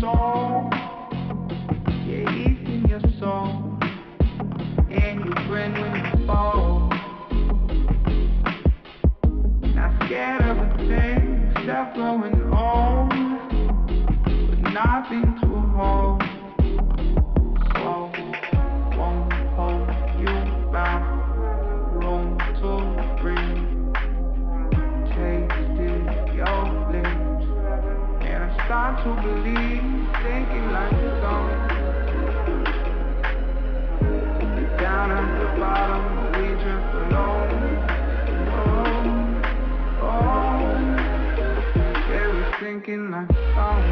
soul, yeah, eating your soul, and your friend when you fall. Not scared of a thing, except growing old, but nothing to hold. So won't hold you back, room to breathe. Tasted your lips, and I start to believe, thinking like a song. Down at the bottom, we drift alone. Yeah, we're thinking like a song.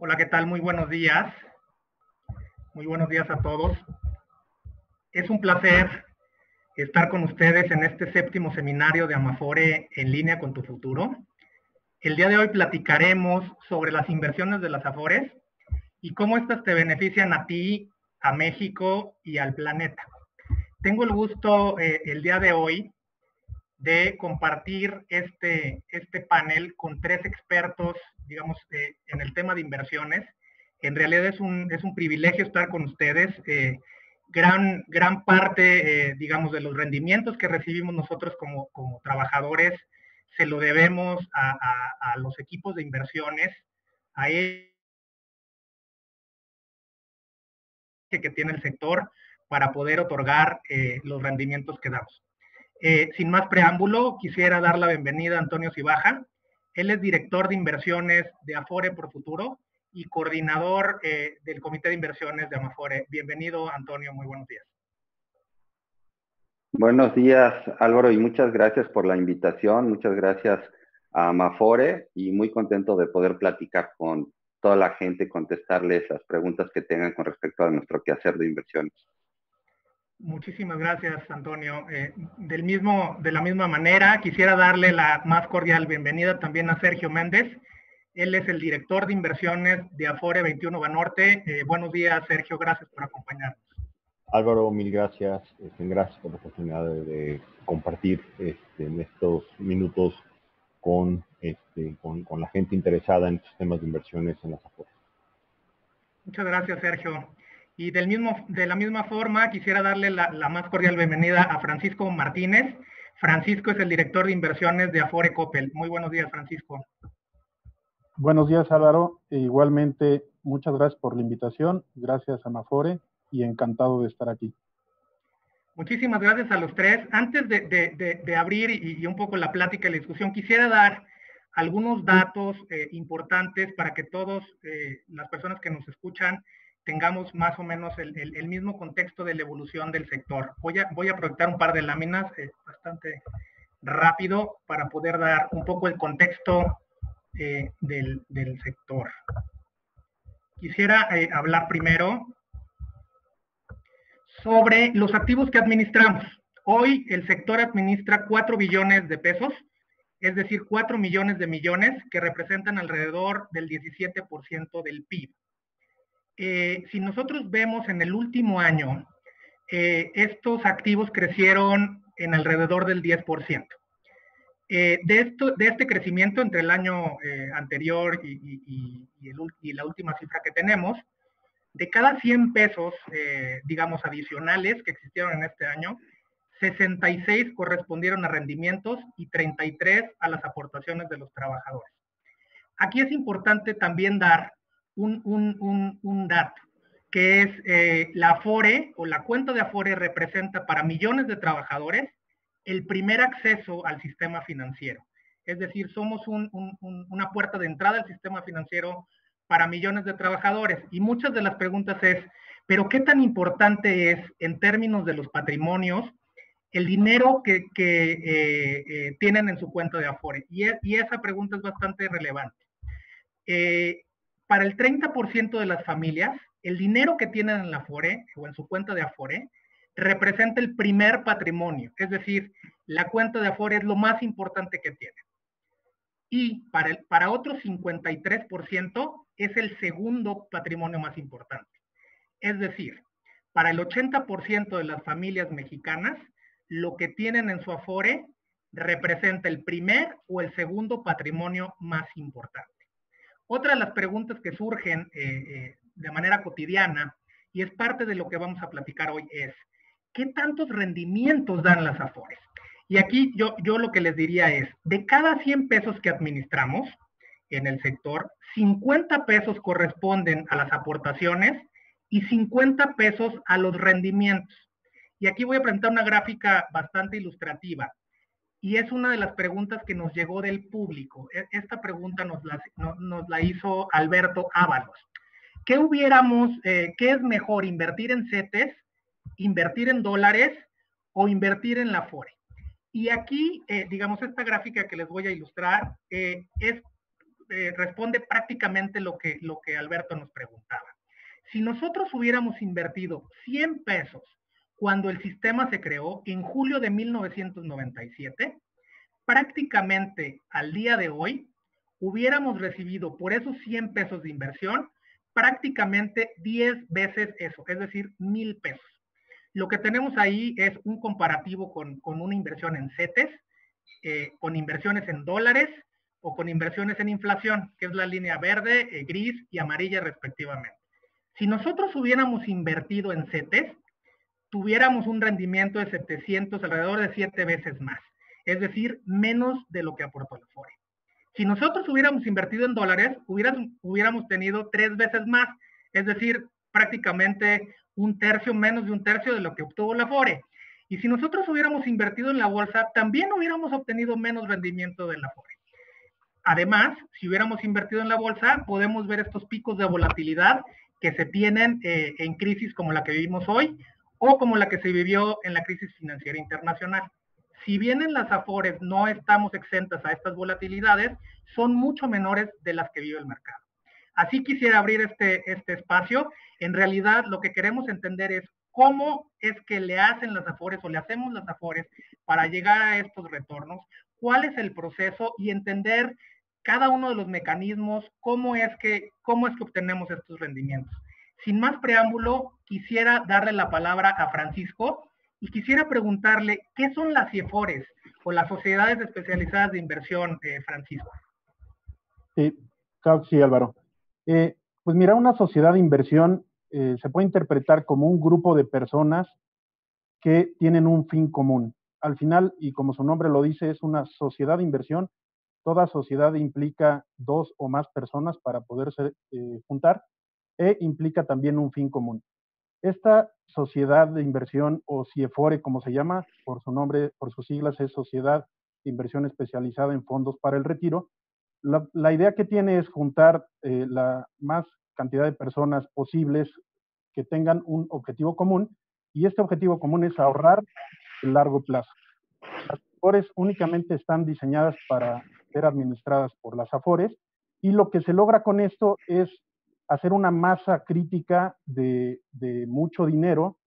Hola, ¿qué tal? Muy buenos días. Muy buenos días a todos. Es un placer estar con ustedes en este 7º seminario de Amafore en línea con tu futuro. El día de hoy platicaremos sobre las inversiones de las Afores y cómo estas te benefician a ti, a México y al planeta. Tengo el gusto el día de hoy de compartir este panel con 3 expertos, digamos, en el tema de inversiones. En realidad es un privilegio estar con ustedes. Gran parte, digamos, de los rendimientos que recibimos nosotros como trabajadores se lo debemos a los equipos de inversiones, a ellos que tiene el sector para poder otorgar los rendimientos que damos. Sin más preámbulo, quisiera dar la bienvenida a Antonio Cibaja. Él es director de inversiones de Afore por Futuro y coordinador del Comité de Inversiones de Amafore. Bienvenido, Antonio, muy buenos días. Buenos días, Álvaro, y muchas gracias por la invitación. Muchas gracias a Amafore y muy contento de poder platicar con toda la gente, contestarles las preguntas que tengan con respecto a nuestro quehacer de inversiones. Muchísimas gracias, Antonio. De la misma manera, quisiera darle la más cordial bienvenida también a Sergio Méndez. Él es el director de inversiones de Afore 21 Banorte. Buenos días, Sergio. Gracias por acompañarnos. Álvaro, mil gracias. Gracias por la oportunidad de compartir en estos minutos con la gente interesada en estos temas de inversiones en las Afores. Muchas gracias, Sergio. Y de la misma forma, quisiera darle la más cordial bienvenida a Francisco Martínez. Francisco es el director de inversiones de Afore Coppel. Muy buenos días, Francisco. Buenos días, Álvaro. Igualmente, muchas gracias por la invitación. Gracias a Amafore y encantado de estar aquí. Muchísimas gracias a los tres. Antes de abrir y un poco la plática y la discusión, quisiera dar algunos datos importantes para que todos las personas que nos escuchan tengamos más o menos el mismo contexto de la evolución del sector. Voy a proyectar un par de láminas bastante rápido para poder dar un poco el contexto del sector. Quisiera hablar primero sobre los activos que administramos. Hoy el sector administra 4 billones de pesos, es decir, 4 millones de millones, que representan alrededor del 17% del PIB. Si nosotros vemos en el último año, estos activos crecieron en alrededor del 10%. De este crecimiento entre el año anterior y la última cifra que tenemos, de cada 100 pesos, digamos, adicionales que existieron en este año, 66 correspondieron a rendimientos y 33 a las aportaciones de los trabajadores. Aquí es importante también dar un dato, que es la Afore o la cuenta de Afore representa para millones de trabajadores el primer acceso al sistema financiero. Es decir, somos una puerta de entrada al sistema financiero para millones de trabajadores. Y muchas de las preguntas es, ¿pero qué tan importante es en términos de los patrimonios el dinero que tienen en su cuenta de Afore? Y esa pregunta es bastante relevante. Para el 30% de las familias, el dinero que tienen en la Afore o en su cuenta de Afore representa el primer patrimonio. Es decir, la cuenta de Afore es lo más importante que tienen. Y para otro 53% es el segundo patrimonio más importante. Es decir, para el 80% de las familias mexicanas, lo que tienen en su Afore representa el primer o el segundo patrimonio más importante. Otra de las preguntas que surgen de manera cotidiana, y es parte de lo que vamos a platicar hoy, es ¿qué tantos rendimientos dan las Afores? Y aquí yo lo que les diría es, de cada 100 pesos que administramos en el sector, 50 pesos corresponden a las aportaciones y 50 pesos a los rendimientos. Y aquí voy a presentar una gráfica bastante ilustrativa. Y es una de las preguntas que nos llegó del público. Esta pregunta nos la hizo Alberto Ábalos. ¿Qué es mejor, invertir en CETES, invertir en dólares o invertir en la Afore? Y aquí, digamos, esta gráfica que les voy a ilustrar responde prácticamente lo que Alberto nos preguntaba. Si nosotros hubiéramos invertido 100 pesos cuando el sistema se creó en julio de 1997, prácticamente al día de hoy hubiéramos recibido por esos 100 pesos de inversión prácticamente 10 veces eso, es decir, 1,000 pesos. Lo que tenemos ahí es un comparativo con una inversión en CETES, con inversiones en dólares o con inversiones en inflación, que es la línea verde, gris y amarilla respectivamente. Si nosotros hubiéramos invertido en CETES, tuviéramos un rendimiento de 700, alrededor de 7 veces más, es decir, menos de lo que aportó la Afore. Si nosotros hubiéramos invertido en dólares, hubiéramos tenido 3 veces más, es decir, prácticamente un tercio, menos de un tercio de lo que obtuvo la Afore. Y si nosotros hubiéramos invertido en la bolsa, también hubiéramos obtenido menos rendimiento de la Afore. Además, si hubiéramos invertido en la bolsa, podemos ver estos picos de volatilidad que se tienen en crisis como la que vivimos hoy o como la que se vivió en la crisis financiera internacional. Si bien en las Afores no estamos exentas a estas volatilidades, son mucho menores de las que vive el mercado. Así quisiera abrir este espacio. En realidad, lo que queremos entender es cómo es que le hacen las Afores o le hacemos las Afores para llegar a estos retornos, cuál es el proceso y entender cada uno de los mecanismos, cómo es que obtenemos estos rendimientos. Sin más preámbulo, quisiera darle la palabra a Francisco y quisiera preguntarle, ¿qué son las CIEFORES o las sociedades especializadas de inversión, Francisco? Sí, claro que sí, Álvaro. Pues mira, una sociedad de inversión se puede interpretar como un grupo de personas que tienen un fin común. Al final, y como su nombre lo dice, es una sociedad de inversión. Toda sociedad implica dos o más personas para poderse juntar e implica también un fin común. Esta sociedad de inversión, o CIEFORE como se llama, por su nombre, por sus siglas, es Sociedad de Inversión Especializada en Fondos para el Retiro. La idea que tiene es juntar la más cantidad de personas posibles que tengan un objetivo común, y este objetivo común es ahorrar a largo plazo. Las AFORES únicamente están diseñadas para ser administradas por las AFORES, y lo que se logra con esto es hacer una masa crítica de mucho dinero,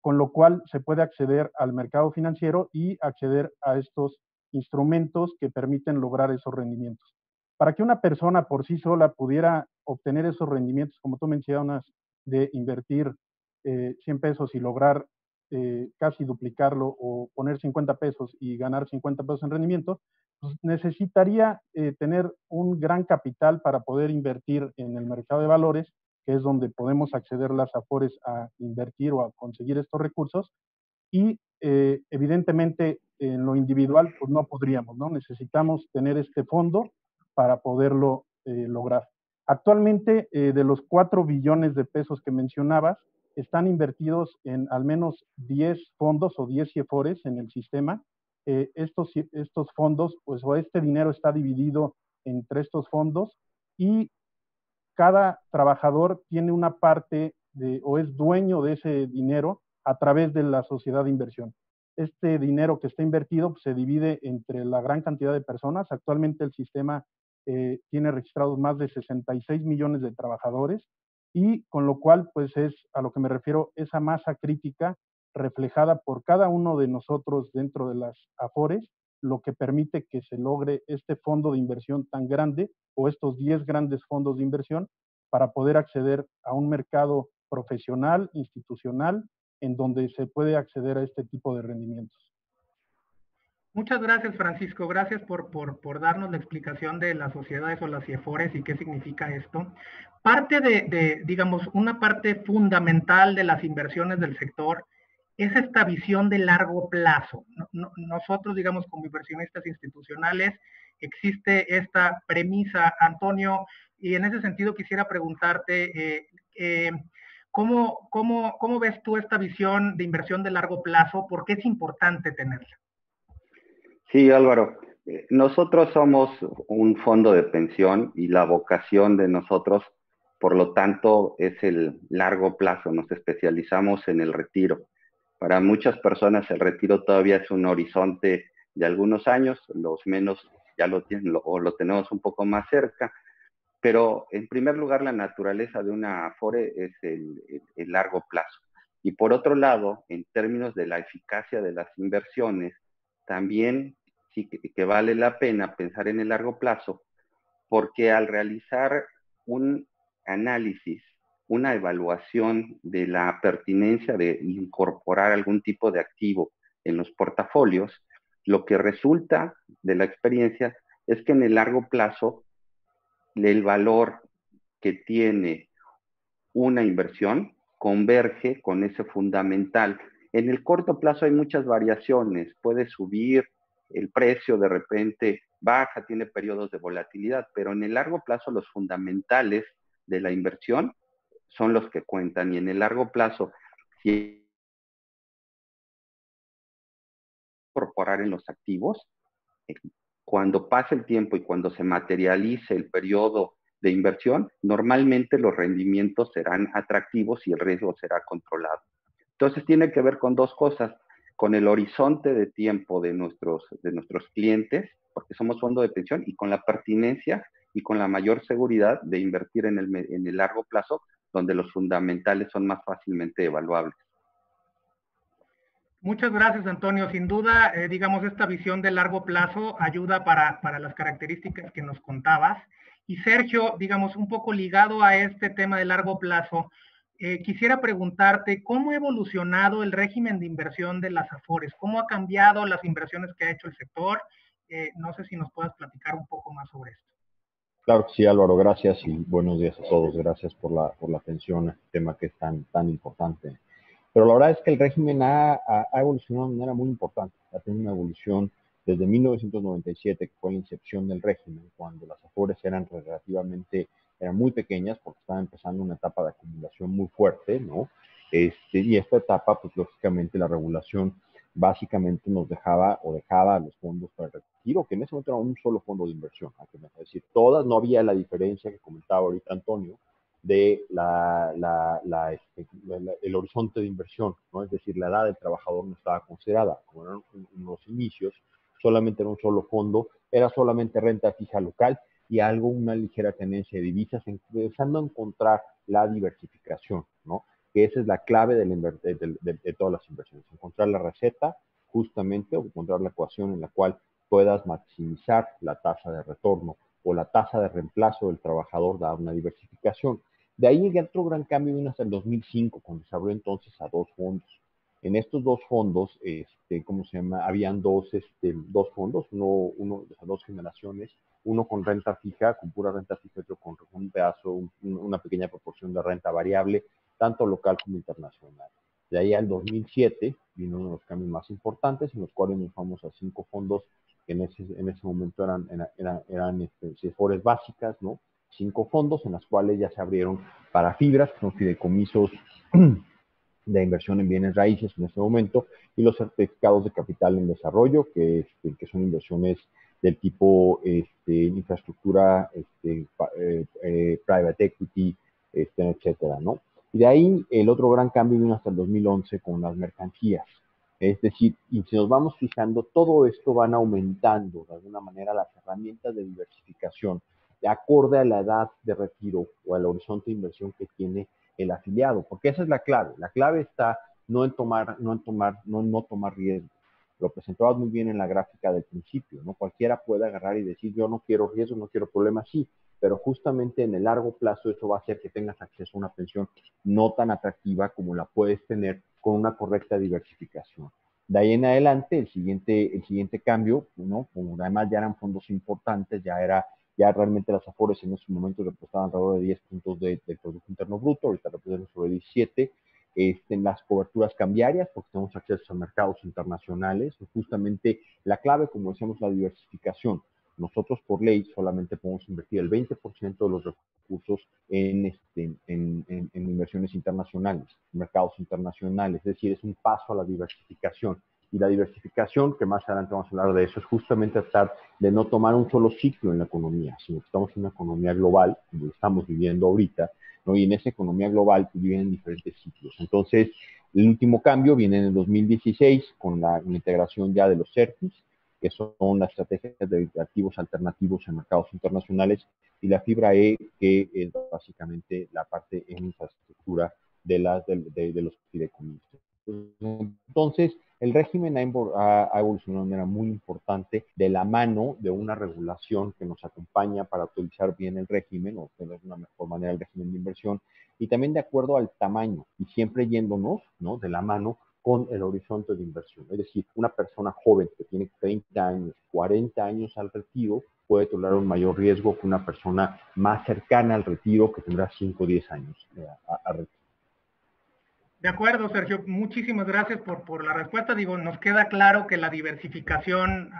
con lo cual se puede acceder al mercado financiero y acceder a estos instrumentos que permiten lograr esos rendimientos. Para que una persona por sí sola pudiera obtener esos rendimientos, como tú mencionas, de invertir 100 pesos y lograr casi duplicarlo, o poner 50 pesos y ganar 50 pesos en rendimiento, pues necesitaría tener un gran capital para poder invertir en el mercado de valores, que es donde podemos acceder las AFORES a invertir o a conseguir estos recursos. Y evidentemente en lo individual pues no podríamos, ¿no? Necesitamos tener este fondo para poderlo lograr. Actualmente de los 4 billones de pesos que mencionabas, están invertidos en al menos 10 fondos o 10 CIEFORES en el sistema. Estos fondos, pues, o este dinero está dividido entre estos fondos, y cada trabajador tiene una parte o es dueño de ese dinero a través de la sociedad de inversión. Este dinero que está invertido pues, se divide entre la gran cantidad de personas. Actualmente el sistema tiene registrados más de 66 millones de trabajadores, y con lo cual pues es a lo que me refiero, esa masa crítica reflejada por cada uno de nosotros dentro de las AFORES, lo que permite que se logre este fondo de inversión tan grande, o estos 10 grandes fondos de inversión, para poder acceder a un mercado profesional, institucional, en donde se puede acceder a este tipo de rendimientos. Muchas gracias, Francisco. Gracias por darnos la explicación de las sociedades o las CIEFORES y qué significa esto. Parte digamos, una parte fundamental de las inversiones del sector es esta visión de largo plazo. Nosotros, digamos, como inversionistas institucionales, existe esta premisa, Antonio, y en ese sentido quisiera preguntarte, ¿cómo ves tú esta visión de inversión de largo plazo? ¿Por qué es importante tenerla? Sí, Álvaro, nosotros somos un fondo de pensión y la vocación de nosotros, por lo tanto, es el largo plazo. Nos especializamos en el retiro. Para muchas personas el retiro todavía es un horizonte de algunos años, los menos ya lo tienen o lo tenemos un poco más cerca, pero en primer lugar la naturaleza de una AFORE es el largo plazo. Y por otro lado, en términos de la eficacia de las inversiones, también sí que vale la pena pensar en el largo plazo, porque al realizar un análisis, una evaluación de la pertinencia de incorporar algún tipo de activo en los portafolios, lo que resulta de la experiencia es que en el largo plazo el valor que tiene una inversión converge con ese fundamental. En el corto plazo hay muchas variaciones, puede subir el precio, de repente baja, tiene periodos de volatilidad, pero en el largo plazo los fundamentales de la inversión son los que cuentan, y en el largo plazo, si incorporar en los activos, cuando pase el tiempo y cuando se materialice el periodo de inversión, normalmente los rendimientos serán atractivos y el riesgo será controlado. Entonces tiene que ver con dos cosas, con el horizonte de tiempo de nuestros clientes, porque somos fondo de pensión, y con la pertinencia y con la mayor seguridad de invertir en el largo plazo, donde los fundamentales son más fácilmente evaluables. Muchas gracias, Antonio. Sin duda, digamos, esta visión de largo plazo ayuda para las características que nos contabas. Y Sergio, digamos, un poco ligado a este tema de largo plazo, quisiera preguntarte, ¿cómo ha evolucionado el régimen de inversión de las AFORES? ¿Cómo ha cambiado las inversiones que ha hecho el sector? No sé si nos puedas platicar un poco más sobre esto. Claro que sí, Álvaro, gracias y buenos días a todos. Gracias por la atención a este tema que es tan importante. Pero la verdad es que el régimen ha evolucionado de manera muy importante. Ha tenido una evolución desde 1997, que fue la incepción del régimen, cuando las AFORES eran muy pequeñas porque estaban empezando una etapa de acumulación muy fuerte, ¿no? Y esta etapa, pues lógicamente la regulación básicamente nos dejaba los fondos para el retiro, que en ese momento era un solo fondo de inversión, es decir, todas, no había la diferencia que comentaba ahorita Antonio, de el horizonte de inversión, ¿no? Es decir, la edad del trabajador no estaba considerada, como eran unos inicios, solamente era un solo fondo, era solamente renta fija local y una ligera tendencia de divisas, empezando a encontrar la diversificación, ¿no? Que esa es la clave de todas las inversiones, encontrar la receta justamente o encontrar la ecuación en la cual puedas maximizar la tasa de retorno o la tasa de reemplazo del trabajador, da una diversificación. De ahí el otro gran cambio vino hasta el 2005, cuando se abrió entonces a dos fondos. En estos dos fondos, ¿cómo se llama? Habían dos fondos, dos generaciones, uno con renta fija, con pura renta fija, otro con un pedazo, una pequeña proporción de renta variable, tanto local como internacional. De ahí al 2007 vino uno de los cambios más importantes, en los cuales nos fuimos a 5 fondos que en ese momento eran CEFORES básicas, ¿no? 5 fondos en las cuales ya se abrieron para fibras, que son fideicomisos de inversión en bienes raíces en este momento, y los certificados de capital en desarrollo, que son inversiones del tipo infraestructura, private equity, etcétera, ¿no? Y de ahí el otro gran cambio vino hasta el 2011 con las mercancías. Es decir, y si nos vamos fijando, todo esto van aumentando de alguna manera las herramientas de diversificación de acorde a la edad de retiro o al horizonte de inversión que tiene el afiliado, porque esa es la clave. La clave está no tomar riesgo. Lo presentabas muy bien en la gráfica del principio, ¿no? Cualquiera puede agarrar y decir, yo no quiero riesgo, no quiero problemas, sí, pero justamente en el largo plazo eso va a hacer que tengas acceso a una pensión no tan atractiva como la puedes tener con una correcta diversificación. De ahí en adelante, el siguiente cambio, ¿no? Como además ya eran fondos importantes, ya realmente las AFORES en esos momentos representaban alrededor de 10 puntos del Producto Interno Bruto, ahorita representan sobre 17, en las coberturas cambiarias, porque tenemos acceso a mercados internacionales, justamente la clave, como decíamos, la diversificación. Nosotros por ley solamente podemos invertir el 20% de los recursos en inversiones internacionales, mercados internacionales, es decir, es un paso a la diversificación. Y la diversificación, que más adelante vamos a hablar de eso, es justamente tratar de no tomar un solo ciclo en la economía, sino que estamos en una economía global, como estamos viviendo ahorita, ¿no? Y en esa economía global viven diferentes ciclos. Entonces, el último cambio viene en el 2016 con la integración ya de los CERTIS, que son las estrategias de activos alternativos en mercados internacionales, y la fibra E, que es básicamente la parte en infraestructura de los fideicomisos. Entonces, el régimen ha evolucionado de manera muy importante de la mano de una regulación que nos acompaña para utilizar bien el régimen o tener una mejor manera el régimen de inversión y también de acuerdo al tamaño y siempre yéndonos, ¿no? De la mano con el horizonte de inversión. Es decir, una persona joven que tiene 30 años, 40 años al retiro puede tolerar un mayor riesgo que una persona más cercana al retiro que tendrá 5 o 10 años a retiro. De acuerdo, Sergio. Muchísimas gracias por la respuesta. Digo, nos queda claro que la diversificación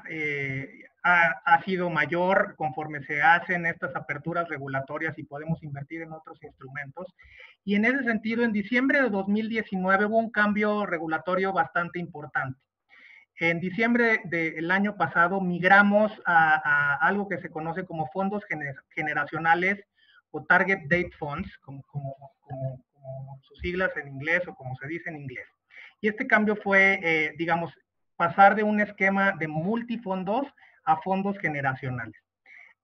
ha sido mayor conforme se hacen estas aperturas regulatorias y podemos invertir en otros instrumentos. Y en ese sentido, en diciembre de 2019 hubo un cambio regulatorio bastante importante. En diciembre del año pasado migramos a algo que se conoce como fondos generacionales o Target Date Funds, como sus siglas en inglés o como se dice en inglés. Y este cambio fue, digamos, pasar de un esquema de multifondos a fondos generacionales.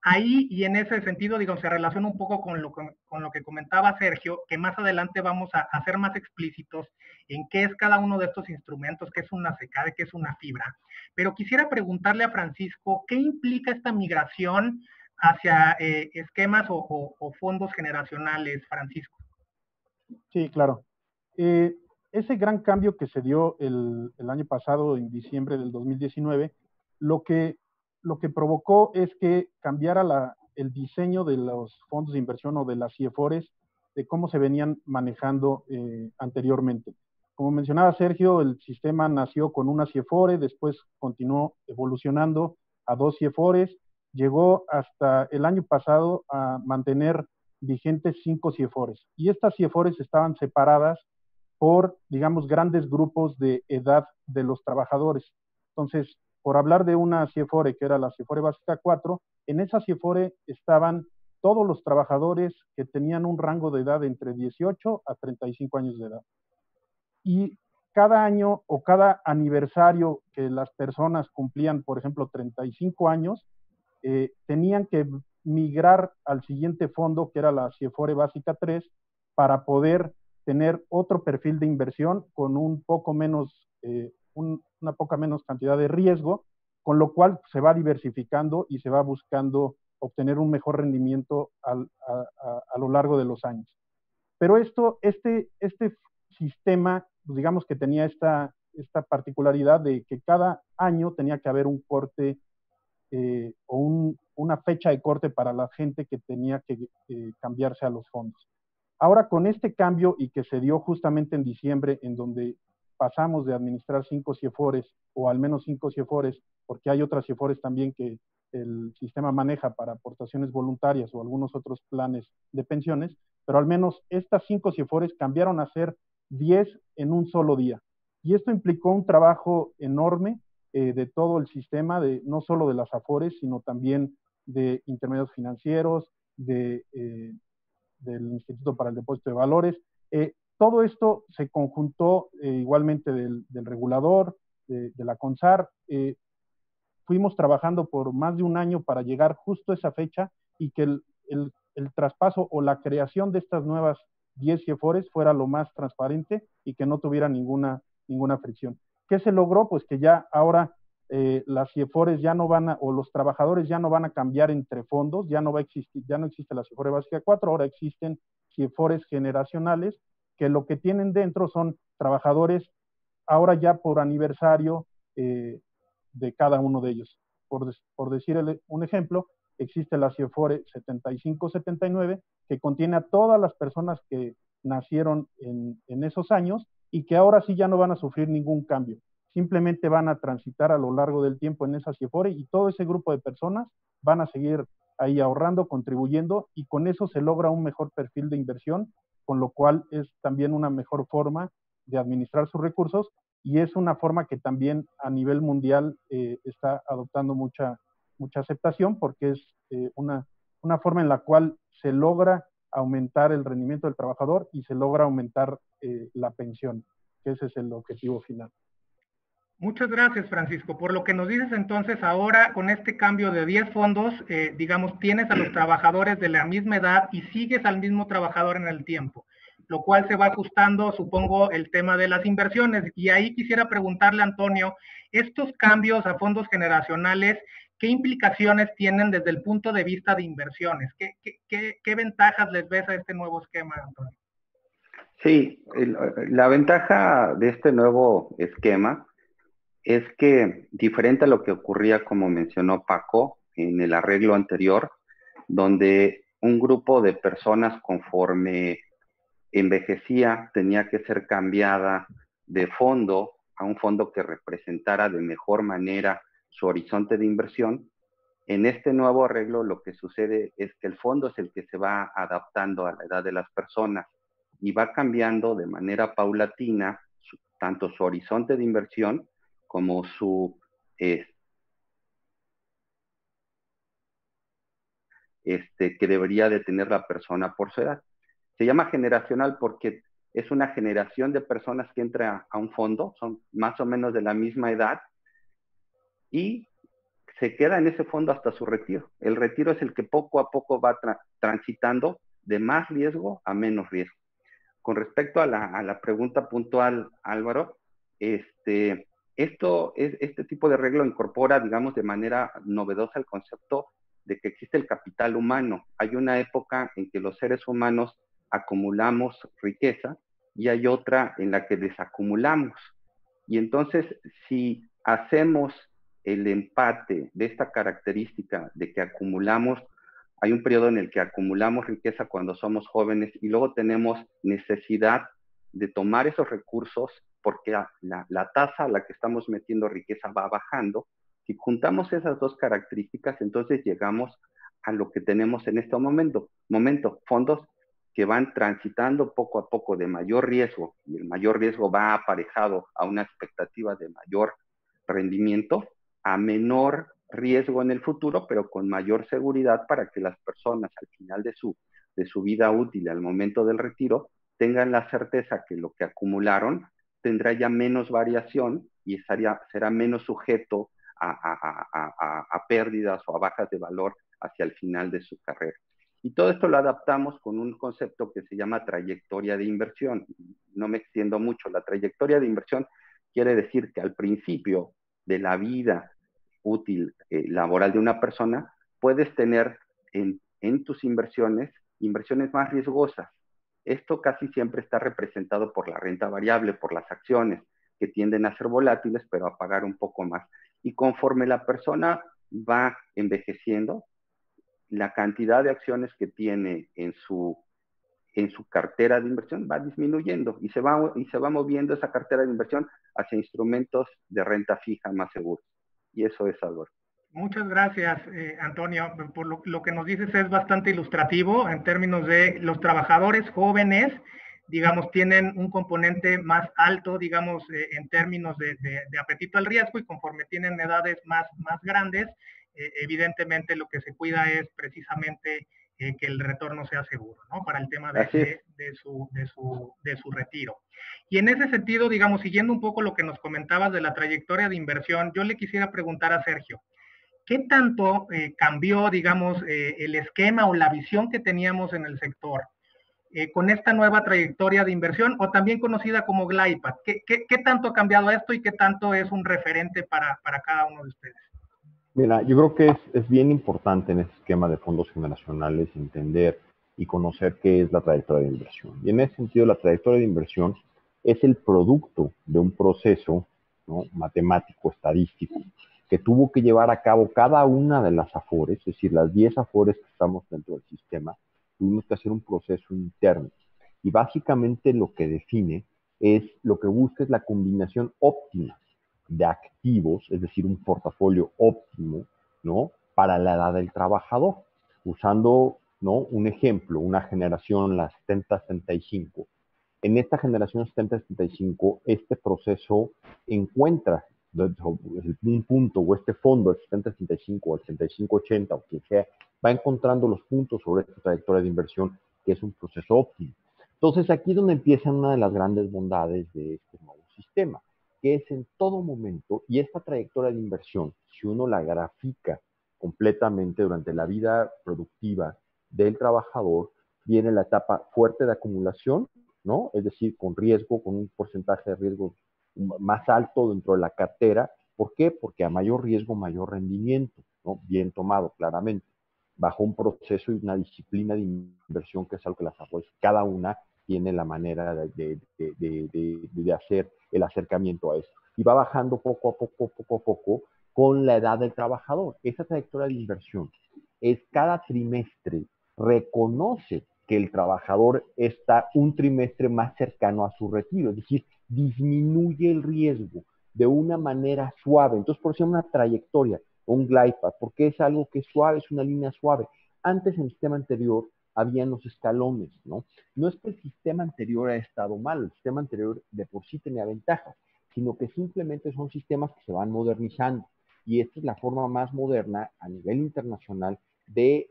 Ahí y en ese sentido, digo, se relaciona un poco con lo que comentaba Sergio, que más adelante vamos a ser más explícitos en qué es cada uno de estos instrumentos, qué es una secade, qué es una fibra. Pero quisiera preguntarle a Francisco, ¿qué implica esta migración hacia esquemas o fondos generacionales, Francisco? Sí, claro. Ese gran cambio que se dio el año pasado, en diciembre del 2019, lo que, lo que provocó es que cambiara el diseño de los fondos de inversión o de las CIEFORES, de cómo se venían manejando anteriormente. Como mencionaba Sergio, el sistema nació con una CIEFORE, después continuó evolucionando a dos CIEFORES, llegó hasta el año pasado a mantener vigentes 5 CIEFORES. Y estas CIEFORES estaban separadas por, digamos, grandes grupos de edad de los trabajadores. Entonces, por hablar de una CIEFORE, que era la CIEFORE básica 4, en esa CIEFORE estaban todos los trabajadores que tenían un rango de edad entre 18 a 35 años de edad. Y cada año o cada aniversario que las personas cumplían, por ejemplo, 35 años, tenían que migrar al siguiente fondo, que era la CIEFORE básica 3, para poder tener otro perfil de inversión con una poca menos cantidad de riesgo, con lo cual se va diversificando y se va buscando obtener un mejor rendimiento a lo largo de los años. Pero este sistema, digamos que tenía esta particularidad de que cada año tenía que haber un corte una fecha de corte para la gente que tenía que cambiarse a los fondos. Ahora con este cambio y que se dio justamente en diciembre, en donde pasamos de administrar 5 CIEFORES o al menos 5 CIEFORES, porque hay otras CIEFORES también que el sistema maneja para aportaciones voluntarias o algunos otros planes de pensiones, pero al menos estas 5 CIEFORES cambiaron a ser 10 en un solo día. Y esto implicó un trabajo enorme de todo el sistema, no solo de las AFORES, sino también de intermediarios financieros, del Instituto para el Depósito de Valores. Todo esto se conjuntó igualmente del regulador, de la CONSAR. Fuimos trabajando por más de un año para llegar justo a esa fecha y que el traspaso o la creación de estas nuevas 10 CIEFORES fuera lo más transparente y que no tuviera ninguna fricción. ¿Qué se logró? Pues que ya ahora las CIEFORES ya no van a, o los trabajadores ya no van a cambiar entre fondos, ya no existe la CIEFORE básica 4, ahora existen CIEFORES generacionales que lo que tienen dentro son trabajadores ahora ya por aniversario de cada uno de ellos. Por decir un ejemplo, existe la CIEFORE 7579 que contiene a todas las personas que nacieron en esos años y que ahora sí ya no van a sufrir ningún cambio. Simplemente van a transitar a lo largo del tiempo en esa CIEFORE y todo ese grupo de personas van a seguir ahí ahorrando, contribuyendo y con eso se logra un mejor perfil de inversión, con lo cual es también una mejor forma de administrar sus recursos y es una forma que también a nivel mundial está adoptando mucha aceptación porque es una forma en la cual se logra aumentar el rendimiento del trabajador y se logra aumentar la pensión, que ese es el objetivo final. Muchas gracias, Francisco. Por lo que nos dices entonces, ahora con este cambio de 10 fondos, digamos, tienes a los trabajadores de la misma edad y sigues al mismo trabajador en el tiempo, lo cual se va ajustando, supongo, el tema de las inversiones. Y ahí quisiera preguntarle a Antonio, estos cambios a fondos generacionales, ¿qué implicaciones tienen desde el punto de vista de inversiones? ¿Qué ventajas les ves a este nuevo esquema, Antonio? Sí, la ventaja de este nuevo esquema es que, diferente a lo que ocurría, como mencionó Paco, en el arreglo anterior, donde un grupo de personas conforme envejecía tenía que ser cambiada de fondo a un fondo que representara de mejor manera su horizonte de inversión. En este nuevo arreglo lo que sucede es que el fondo es el que se va adaptando a la edad de las personas y va cambiando de manera paulatina tanto su horizonte de inversión como su que debería de tener la persona por su edad. Se llama generacional porque es una generación de personas que entra a un fondo, son más o menos de la misma edad y se queda en ese fondo hasta su retiro. El retiro es el que poco a poco va transitando de más riesgo a menos riesgo. Con respecto a la pregunta puntual, Álvaro, este tipo de arreglo incorpora, digamos, de manera novedosa el concepto de que existe el capital humano. Hay una época en que los seres humanos acumulamos riqueza y hay otra en la que desacumulamos. Y entonces, si hacemos el empate de esta característica de que acumulamos, hay un periodo en el que acumulamos riqueza cuando somos jóvenes y luego tenemos necesidad de tomar esos recursos porque la tasa a la que estamos metiendo riqueza va bajando. Si juntamos esas dos características, entonces llegamos a lo que tenemos en este momento, fondos que van transitando poco a poco de mayor riesgo, y el mayor riesgo va aparejado a una expectativa de mayor rendimiento, a menor riesgo en el futuro, pero con mayor seguridad para que las personas al final de su vida útil, al momento del retiro, tengan la certeza que lo que acumularon tendrá ya menos variación y será menos sujeto a pérdidas o a bajas de valor hacia el final de su carrera. Y todo esto lo adaptamos con un concepto que se llama trayectoria de inversión. No me extiendo mucho. La trayectoria de inversión quiere decir que al principio de la vida útil laboral de una persona, puedes tener en tus inversiones más riesgosas. Esto casi siempre está representado por la renta variable, por las acciones, que tienden a ser volátiles, pero a pagar un poco más. Y conforme la persona va envejeciendo, la cantidad de acciones que tiene en su cartera de inversión va disminuyendo y se va moviendo esa cartera de inversión hacia instrumentos de renta fija más seguros. Y eso es algo. Muchas gracias, Antonio. Por lo que nos dices es bastante ilustrativo en términos de los trabajadores jóvenes, digamos, tienen un componente más alto, digamos, en términos de apetito al riesgo, y conforme tienen edades más grandes, evidentemente lo que se cuida es precisamente que el retorno sea seguro, ¿no? Para el tema de su retiro. Y en ese sentido, digamos, siguiendo un poco lo que nos comentabas de la trayectoria de inversión, yo le quisiera preguntar a Sergio, ¿qué tanto cambió, digamos, el esquema o la visión que teníamos en el sector con esta nueva trayectoria de inversión, o también conocida como GlidePath? ¿Qué tanto ha cambiado esto y qué tanto es un referente para cada uno de ustedes? Mira, yo creo que es bien importante en este esquema de fondos generacionales entender y conocer qué es la trayectoria de inversión. Y en ese sentido, la trayectoria de inversión es el producto de un proceso, ¿no?, matemático, estadístico, que tuvo que llevar a cabo cada una de las AFORES, es decir, las 10 AFORES que estamos dentro del sistema, tuvimos que hacer un proceso interno. Y básicamente lo que define es, lo que busca es la combinación óptima de activos, es decir, un portafolio óptimo, ¿no?, para la edad del trabajador, usando, ¿no?, un ejemplo, una generación, la 70-75. En esta generación 70-75, este proceso encuentra un punto, o este fondo, el 70-75 o el 75-80 o quien sea, va encontrando los puntos sobre esta trayectoria de inversión, que es un proceso óptimo. Entonces, aquí es donde empieza una de las grandes bondades de este nuevo sistema, que es en todo momento, y esta trayectoria de inversión, si uno la grafica completamente durante la vida productiva del trabajador, viene la etapa fuerte de acumulación, ¿no? Es decir, con riesgo, con un porcentaje de riesgo más alto dentro de la cartera. ¿Por qué? Porque a mayor riesgo, mayor rendimiento, ¿no? Bien tomado, claramente, bajo un proceso y una disciplina de inversión que es algo que las AFORES, cada una tiene la manera de hacer el acercamiento a esto. Y va bajando poco a poco con la edad del trabajador. Esa trayectoria de inversión es cada trimestre reconoce que el trabajador está un trimestre más cercano a su retiro, es decir, disminuye el riesgo de una manera suave. Entonces, por eso es una trayectoria, un glide path, porque es algo que es suave, es una línea suave. Antes, en el sistema anterior, había los escalones, ¿no? No es que el sistema anterior haya estado mal, el sistema anterior de por sí tenía ventajas, sino que simplemente son sistemas que se van modernizando. Y esta es la forma más moderna a nivel internacional de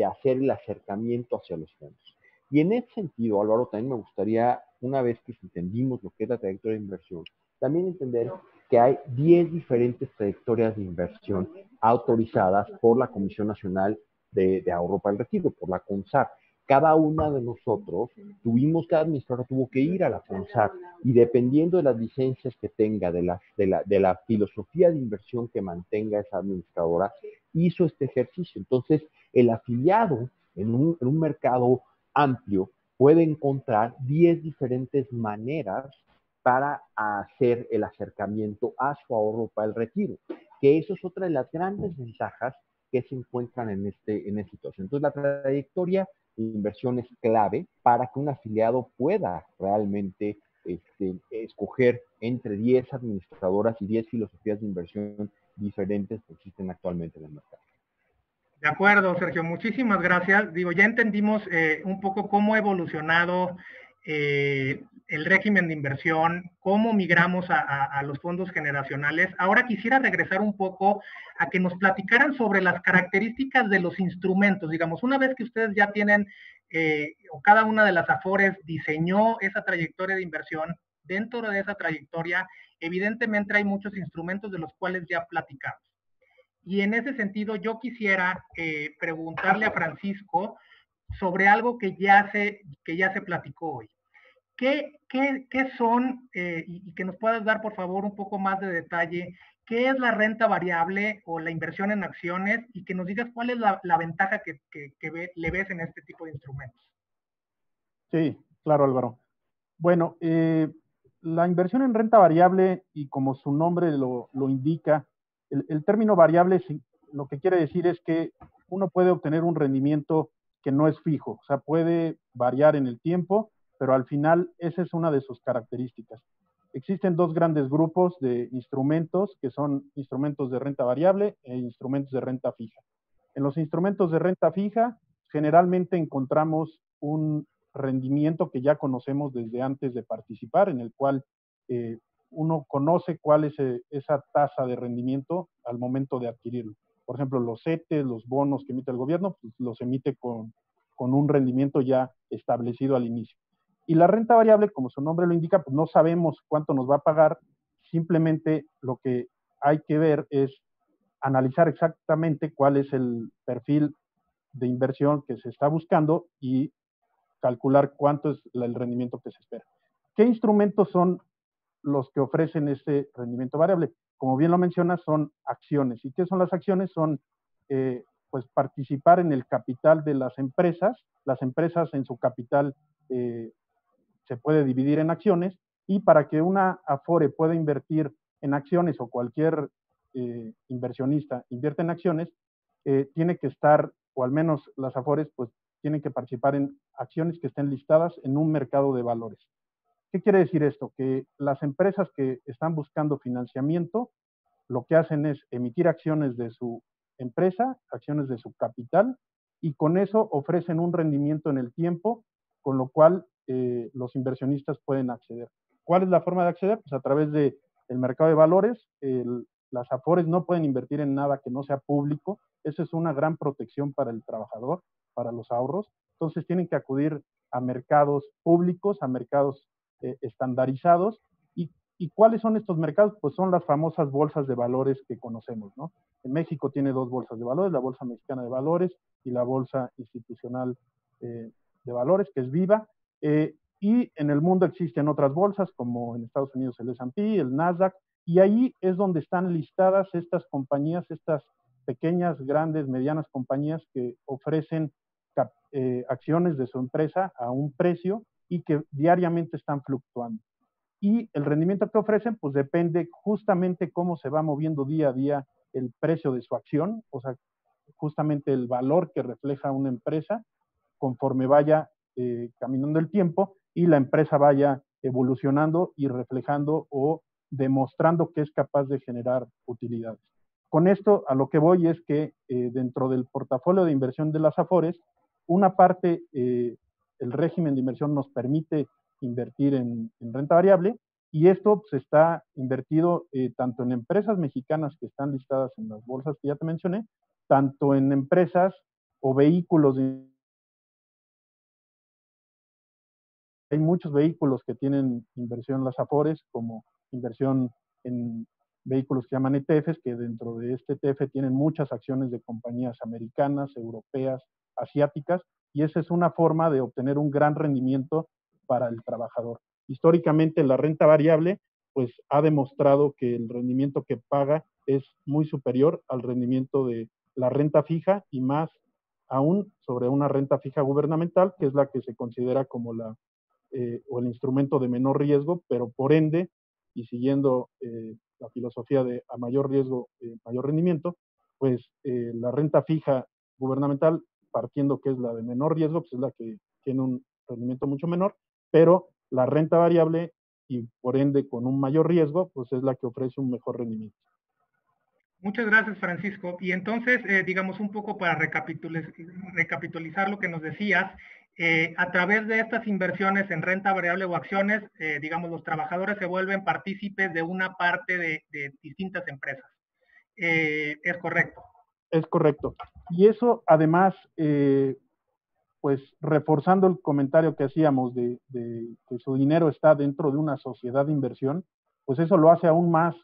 hacer el acercamiento hacia los fondos. Y en ese sentido, Álvaro, también me gustaría, una vez que entendimos lo que es la trayectoria de inversión, también entender que hay 10 diferentes trayectorias de inversión autorizadas por la Comisión Nacional de Ahorro para el Retiro, por la CONSAR. Cada una de nosotros cada administrador tuvo que ir a la CONSAR y dependiendo de las licencias que tenga, de la filosofía de inversión que mantenga esa administradora, hizo este ejercicio. Entonces, el afiliado en un mercado amplio puede encontrar 10 diferentes maneras para hacer el acercamiento a su ahorro para el retiro, que eso es otra de las grandes ventajas que se encuentran en esta situación. Entonces, la trayectoria de inversión es clave para que un afiliado pueda realmente escoger entre 10 administradoras y 10 filosofías de inversión diferentes que existen actualmente en el mercado. De acuerdo, Sergio, muchísimas gracias. Digo, ya entendimos un poco cómo ha evolucionado el régimen de inversión, cómo migramos a los fondos generacionales. Ahora quisiera regresar un poco a que nos platicaran sobre las características de los instrumentos. Digamos, una vez que ustedes ya tienen, o cada una de las AFORES diseñó esa trayectoria de inversión, dentro de esa trayectoria, evidentemente hay muchos instrumentos de los cuales ya platicamos. Y en ese sentido, yo quisiera preguntarle a Francisco sobre algo que ya se platicó hoy. ¿Qué son, y que nos puedas dar, por favor, un poco más de detalle, qué es la renta variable o la inversión en acciones, y que nos digas cuál es la ventaja que le ves en este tipo de instrumentos? Sí, claro, Álvaro. Bueno, la inversión en renta variable, y como su nombre lo indica, el término variable lo que quiere decir es que uno puede obtener un rendimiento que no es fijo, o sea, puede variar en el tiempo, pero al final esa es una de sus características. Existen dos grandes grupos de instrumentos, que son instrumentos de renta variable e instrumentos de renta fija. En los instrumentos de renta fija, generalmente encontramos un rendimiento que ya conocemos desde antes de participar, en el cual uno conoce cuál es esa tasa de rendimiento al momento de adquirirlo. Por ejemplo, los CETES, los bonos que emite el gobierno, pues los emite con un rendimiento ya establecido al inicio. Y la renta variable, como su nombre lo indica, pues no sabemos cuánto nos va a pagar, simplemente lo que hay que ver es analizar exactamente cuál es el perfil de inversión que se está buscando y calcular cuánto es el rendimiento que se espera. ¿Qué instrumentos son los que ofrecen este rendimiento variable? Como bien lo mencionas, son acciones. ¿Y qué son las acciones? Son pues participar en el capital de las empresas. Las empresas en su capital se puede dividir en acciones, y para que una Afore pueda invertir en acciones, o cualquier inversionista invierta en acciones, tiene que estar, o al menos las Afores, pues tienen que participar en acciones que estén listadas en un mercado de valores. ¿Qué quiere decir esto? Que las empresas que están buscando financiamiento, lo que hacen es emitir acciones de su empresa, acciones de su capital, y con eso ofrecen un rendimiento en el tiempo, con lo cual los inversionistas pueden acceder. ¿Cuál es la forma de acceder? Pues a través del mercado de valores. Las AFORES no pueden invertir en nada que no sea público. Eso es una gran protección para el trabajador, para los ahorros. Entonces tienen que acudir a mercados públicos, a mercados estandarizados. ¿Y cuáles son estos mercados? Pues son las famosas bolsas de valores que conocemos, ¿no? En México tiene dos bolsas de valores, la Bolsa Mexicana de Valores y la Bolsa Institucional de Valores, que es Viva. Y en el mundo existen otras bolsas, como en Estados Unidos el S&P, el Nasdaq, y ahí es donde están listadas estas compañías, estas pequeñas, grandes, medianas compañías que ofrecen acciones de su empresa a un precio y que diariamente están fluctuando. Y el rendimiento que ofrecen, pues depende justamente cómo se va moviendo día a día el precio de su acción, o sea, justamente el valor que refleja una empresa conforme vaya caminando el tiempo y la empresa vaya evolucionando y reflejando o demostrando que es capaz de generar utilidades. Con esto, a lo que voy es que dentro del portafolio de inversión de las AFORES, una parte, el régimen de inversión nos permite invertir en renta variable, y esto pues, está invertido tanto en empresas mexicanas que están listadas en las bolsas que ya te mencioné, tanto en empresas o vehículos de hay muchos vehículos que tienen inversión en las AFORES, como inversión en vehículos que llaman ETFs, que dentro de este ETF tienen muchas acciones de compañías americanas, europeas, asiáticas, y esa es una forma de obtener un gran rendimiento para el trabajador. Históricamente la renta variable pues ha demostrado que el rendimiento que paga es muy superior al rendimiento de la renta fija, y más aún sobre una renta fija gubernamental, que es la que se considera como o el instrumento de menor riesgo, pero por ende, y siguiendo la filosofía de a mayor riesgo, mayor rendimiento, pues la renta fija gubernamental, partiendo que es la de menor riesgo, pues es la que tiene un rendimiento mucho menor, pero la renta variable y por ende con un mayor riesgo, pues es la que ofrece un mejor rendimiento. Muchas gracias, Francisco. Y entonces, digamos, un poco para recapitulizar lo que nos decías, a través de estas inversiones en renta variable o acciones, digamos, los trabajadores se vuelven partícipes de una parte de distintas empresas. ¿Es correcto? Es correcto. Y eso, además, pues reforzando el comentario que hacíamos de que su dinero está dentro de una sociedad de inversión, pues eso lo hace aún más,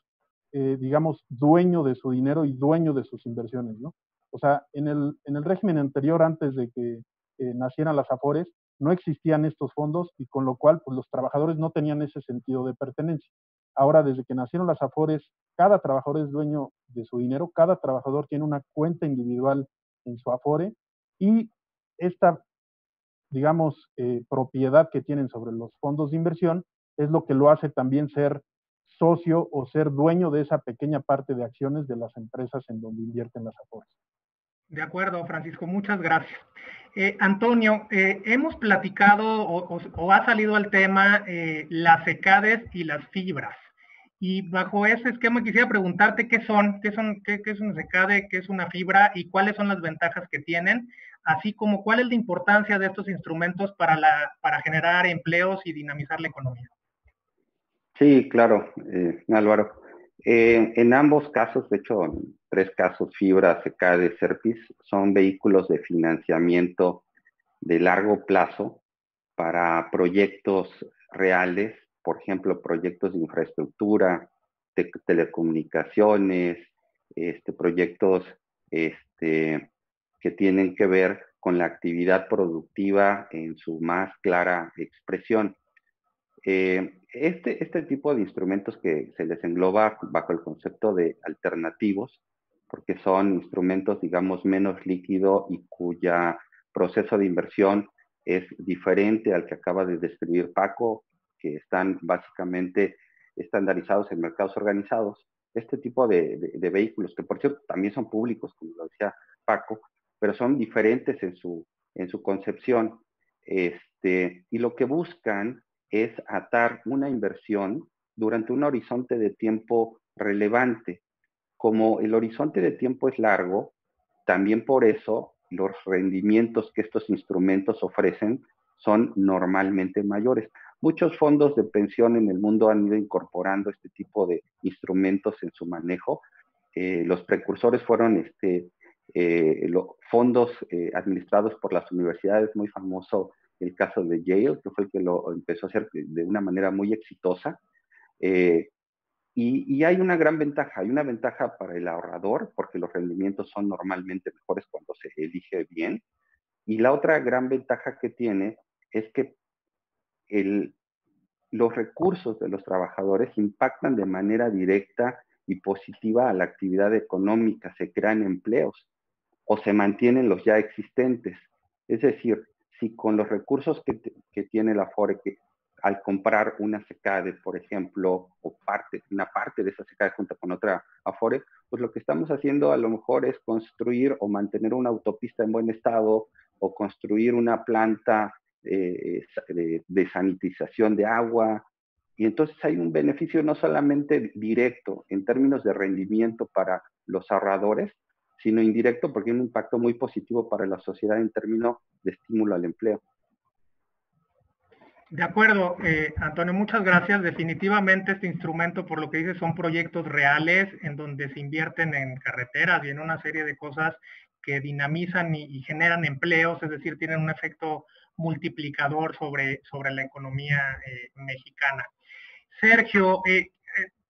digamos, dueño de su dinero y dueño de sus inversiones, ¿no? O sea, en el régimen anterior, antes de que nacieran las AFORES, no existían estos fondos y con lo cual, pues los trabajadores no tenían ese sentido de pertenencia. Ahora, desde que nacieron las AFORES, cada trabajador es dueño de su dinero, cada trabajador tiene una cuenta individual en su AFORE y esta, digamos, propiedad que tienen sobre los fondos de inversión es lo que lo hace también ser socio o ser dueño de esa pequeña parte de acciones de las empresas en donde invierten las AFORES. De acuerdo, Francisco, muchas gracias. Antonio, hemos platicado o ha salido al tema las secades y las fibras. Y bajo ese esquema quisiera preguntarte qué es una secade, qué es una fibra y cuáles son las ventajas que tienen, así como cuál es la importancia de estos instrumentos para generar empleos y dinamizar la economía. Sí, claro, Álvaro. En ambos casos, de hecho, en 3 casos, Fibra, secade, Serpis, son vehículos de financiamiento de largo plazo para proyectos reales, por ejemplo, proyectos de infraestructura, de telecomunicaciones, proyectos que tienen que ver con la actividad productiva en su más clara expresión. Este tipo de instrumentos que se les engloba bajo el concepto de alternativos, porque son instrumentos, digamos, menos líquido y cuya proceso de inversión es diferente al que acaba de describir Paco, que están básicamente estandarizados en mercados organizados. Este tipo de vehículos, que por cierto también son públicos, como lo decía Paco, pero son diferentes en su concepción. Y lo que buscan es atar una inversión durante un horizonte de tiempo relevante. Como el horizonte de tiempo es largo, también por eso los rendimientos que estos instrumentos ofrecen son normalmente mayores. Muchos fondos de pensión en el mundo han ido incorporando este tipo de instrumentos en su manejo. Los precursores fueron los fondos administrados por las universidades, muy famoso el caso de Yale, que fue el que lo empezó a hacer de una manera muy exitosa. Y hay una gran ventaja, hay una ventaja para el ahorrador, porque los rendimientos son normalmente mejores cuando se elige bien. Y la otra gran ventaja que tiene es que los recursos de los trabajadores impactan de manera directa y positiva a la actividad económica, se crean empleos o se mantienen los ya existentes. Es decir, si con los recursos que tiene la FORE, que al comprar una secade, por ejemplo, o una parte de esa secade junto con otra Afore, pues lo que estamos haciendo a lo mejor es construir o mantener una autopista en buen estado o construir una planta de sanitización de agua. Y entonces hay un beneficio no solamente directo en términos de rendimiento para los ahorradores, sino indirecto porque hay un impacto muy positivo para la sociedad en términos de estímulo al empleo. De acuerdo, Antonio, muchas gracias. Definitivamente este instrumento, por lo que dices, son proyectos reales en donde se invierten en carreteras y en una serie de cosas que dinamizan y generan empleos, es decir, tienen un efecto multiplicador sobre la economía mexicana. Sergio,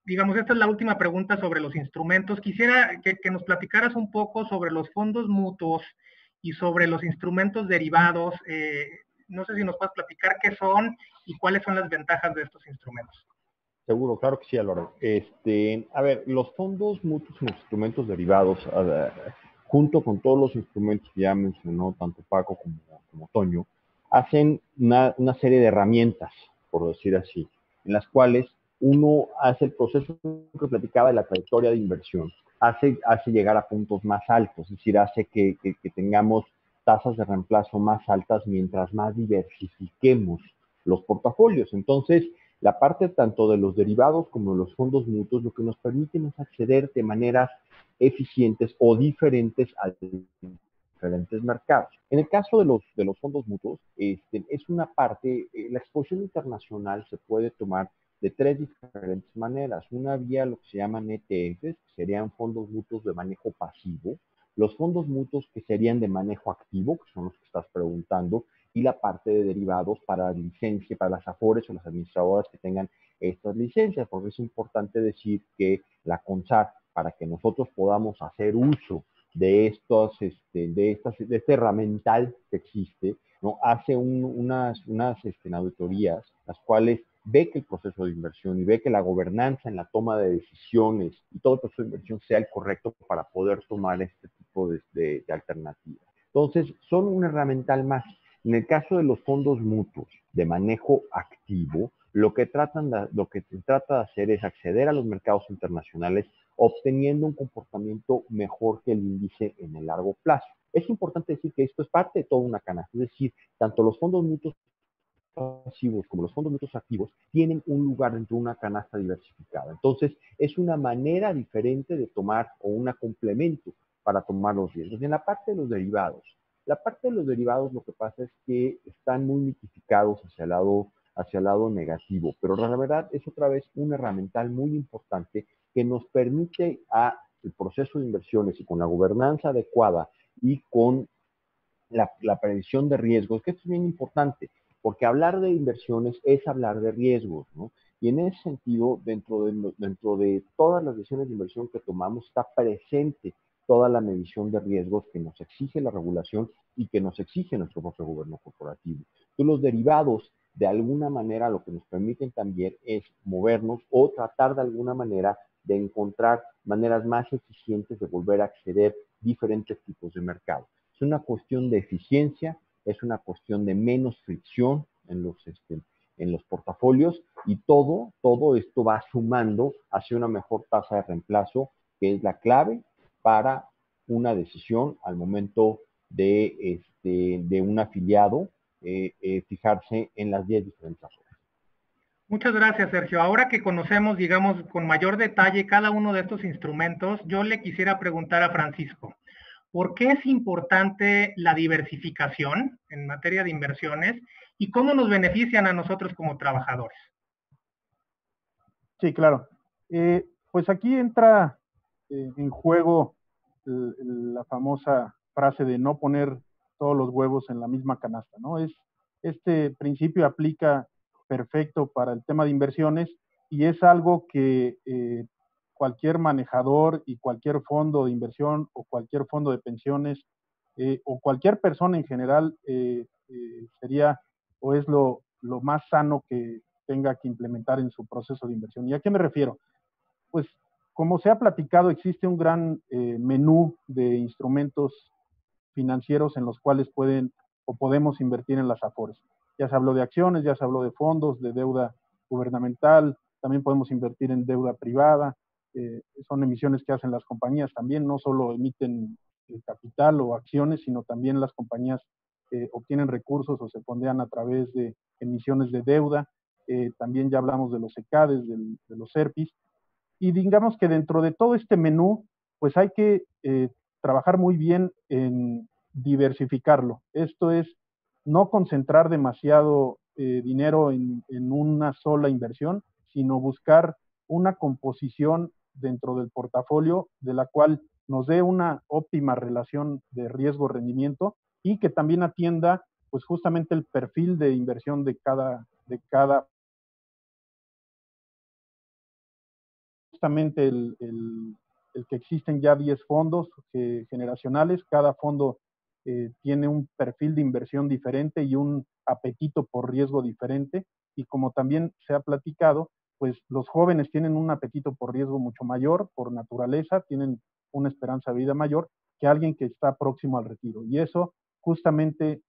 digamos, esta es la última pregunta sobre los instrumentos. Quisiera que nos platicaras un poco sobre los fondos mutuos y sobre los instrumentos derivados. No sé si nos puedes platicar qué son y cuáles son las ventajas de estos instrumentos. Seguro, claro que sí, Álvaro. A ver, los fondos mutuos y los instrumentos derivados junto con todos los instrumentos que ya mencionó tanto Paco como Toño, hacen una serie de herramientas, por decir así, en las cuales uno hace el proceso que platicaba de la trayectoria de inversión, hace llegar a puntos más altos, es decir, hace que tengamos tasas de reemplazo más altas mientras más diversifiquemos los portafolios. Entonces, la parte tanto de los derivados como de los fondos mutuos lo que nos permiten es acceder de maneras eficientes o diferentes a diferentes mercados. En el caso de los fondos mutuos, es una parte, la exposición internacional se puede tomar de tres diferentes maneras. Una vía lo que se llaman ETFs, que serían fondos mutuos de manejo pasivo, los fondos mutuos que serían de manejo activo, que son los que estás preguntando, y la parte de derivados para licencia, para las AFORES o las administradoras que tengan estas licencias, porque es importante decir que la CONSAR, para que nosotros podamos hacer uso de este herramental que existe, ¿no? Hace unas auditorías, las cuales ve que el proceso de inversión y ve que la gobernanza en la toma de decisiones y todo el proceso de inversión sea el correcto para poder tomar este tipo de alternativas. Entonces, son un herramental más. En el caso de los fondos mutuos de manejo activo, lo que se trata de hacer es acceder a los mercados internacionales obteniendo un comportamiento mejor que el índice en el largo plazo. Es importante decir que esto es parte de toda una canasta, es decir, tanto los fondos mutuos pasivos como los fondos mutuos activos tienen un lugar dentro de una canasta diversificada. Entonces, es una manera diferente de tomar o un complemento para tomar los riesgos. Y en la parte de los derivados, lo que pasa es que están muy mitificados hacia el lado negativo, pero la verdad es otra vez un herramental muy importante que nos permite a el proceso de inversiones y con la gobernanza adecuada y con la prevención de riesgos, que esto es bien importante, porque hablar de inversiones es hablar de riesgos, ¿no? Y en ese sentido, dentro de todas las decisiones de inversión que tomamos, está presente toda la medición de riesgos que nos exige la regulación y que nos exige nuestro propio gobierno corporativo. Entonces, los derivados, de alguna manera, lo que nos permiten también es movernos o tratar de alguna manera de encontrar maneras más eficientes de volver a acceder a diferentes tipos de mercado. Es una cuestión de eficiencia, es una cuestión de menos fricción en los portafolios y todo esto va sumando hacia una mejor tasa de reemplazo, que es la clave para una decisión al momento de un afiliado fijarse en las 10 diferentes razones. Muchas gracias, Sergio. Ahora que conocemos, digamos, con mayor detalle cada uno de estos instrumentos, yo le quisiera preguntar a Francisco, ¿por qué es importante la diversificación en materia de inversiones y cómo nos benefician a nosotros como trabajadores? Sí, claro. Pues aquí entra en juego la famosa frase de no poner todos los huevos en la misma canasta, ¿no? Este principio aplica perfecto para el tema de inversiones y es algo que cualquier manejador y cualquier fondo de inversión o cualquier fondo de pensiones o cualquier persona en general sería o es lo más sano que tenga que implementar en su proceso de inversión. ¿Y a qué me refiero? Pues como se ha platicado, existe un gran menú de instrumentos financieros en los cuales pueden o podemos invertir en las AFORES. Ya se habló de acciones, ya se habló de fondos, de deuda gubernamental, también podemos invertir en deuda privada, son emisiones que hacen las compañías también, no solo emiten capital o acciones, sino también las compañías obtienen recursos o se fondean a través de emisiones de deuda. También ya hablamos de los ECADES, de los ERPIs, y digamos que dentro de todo este menú, pues hay que trabajar muy bien en diversificarlo. Esto es no concentrar demasiado dinero en una sola inversión, sino buscar una composición dentro del portafolio de la cual nos dé una óptima relación de riesgo-rendimiento y que también atienda pues justamente el perfil de inversión de cada justamente el que existen ya 10 fondos generacionales, cada fondo tiene un perfil de inversión diferente y un apetito por riesgo diferente, y como también se ha platicado, pues los jóvenes tienen un apetito por riesgo mucho mayor por naturaleza, tienen una esperanza de vida mayor, que alguien que está próximo al retiro. Y eso justamente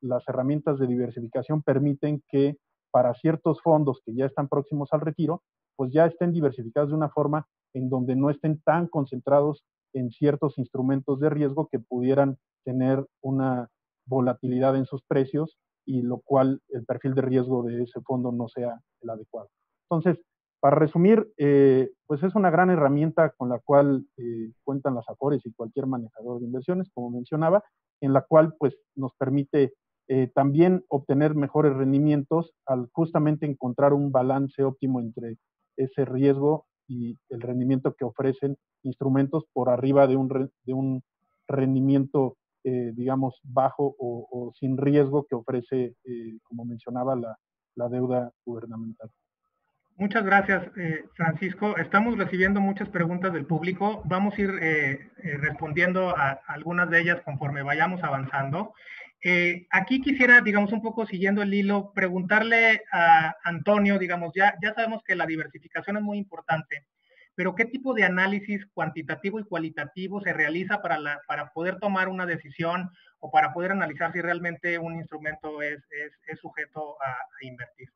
las herramientas de diversificación permiten que para ciertos fondos que ya están próximos al retiro, pues ya estén diversificados de una forma en donde no estén tan concentrados en ciertos instrumentos de riesgo que pudieran tener una volatilidad en sus precios y lo cual el perfil de riesgo de ese fondo no sea el adecuado. Entonces, para resumir, pues es una gran herramienta con la cual cuentan las Afores y cualquier manejador de inversiones, como mencionaba, en la cual pues nos permite también obtener mejores rendimientos al justamente encontrar un balance óptimo entre ese riesgo y el rendimiento que ofrecen instrumentos por arriba de un rendimiento, digamos, bajo o sin riesgo que ofrece, como mencionaba, la deuda gubernamental. Muchas gracias, Francisco. Estamos recibiendo muchas preguntas del público. Vamos a ir respondiendo a algunas de ellas conforme vayamos avanzando. Aquí quisiera, digamos, un poco siguiendo el hilo, preguntarle a Antonio, digamos, ya sabemos que la diversificación es muy importante, pero ¿qué tipo de análisis cuantitativo y cualitativo se realiza para poder tomar una decisión o para poder analizar si realmente un instrumento es sujeto a invertir?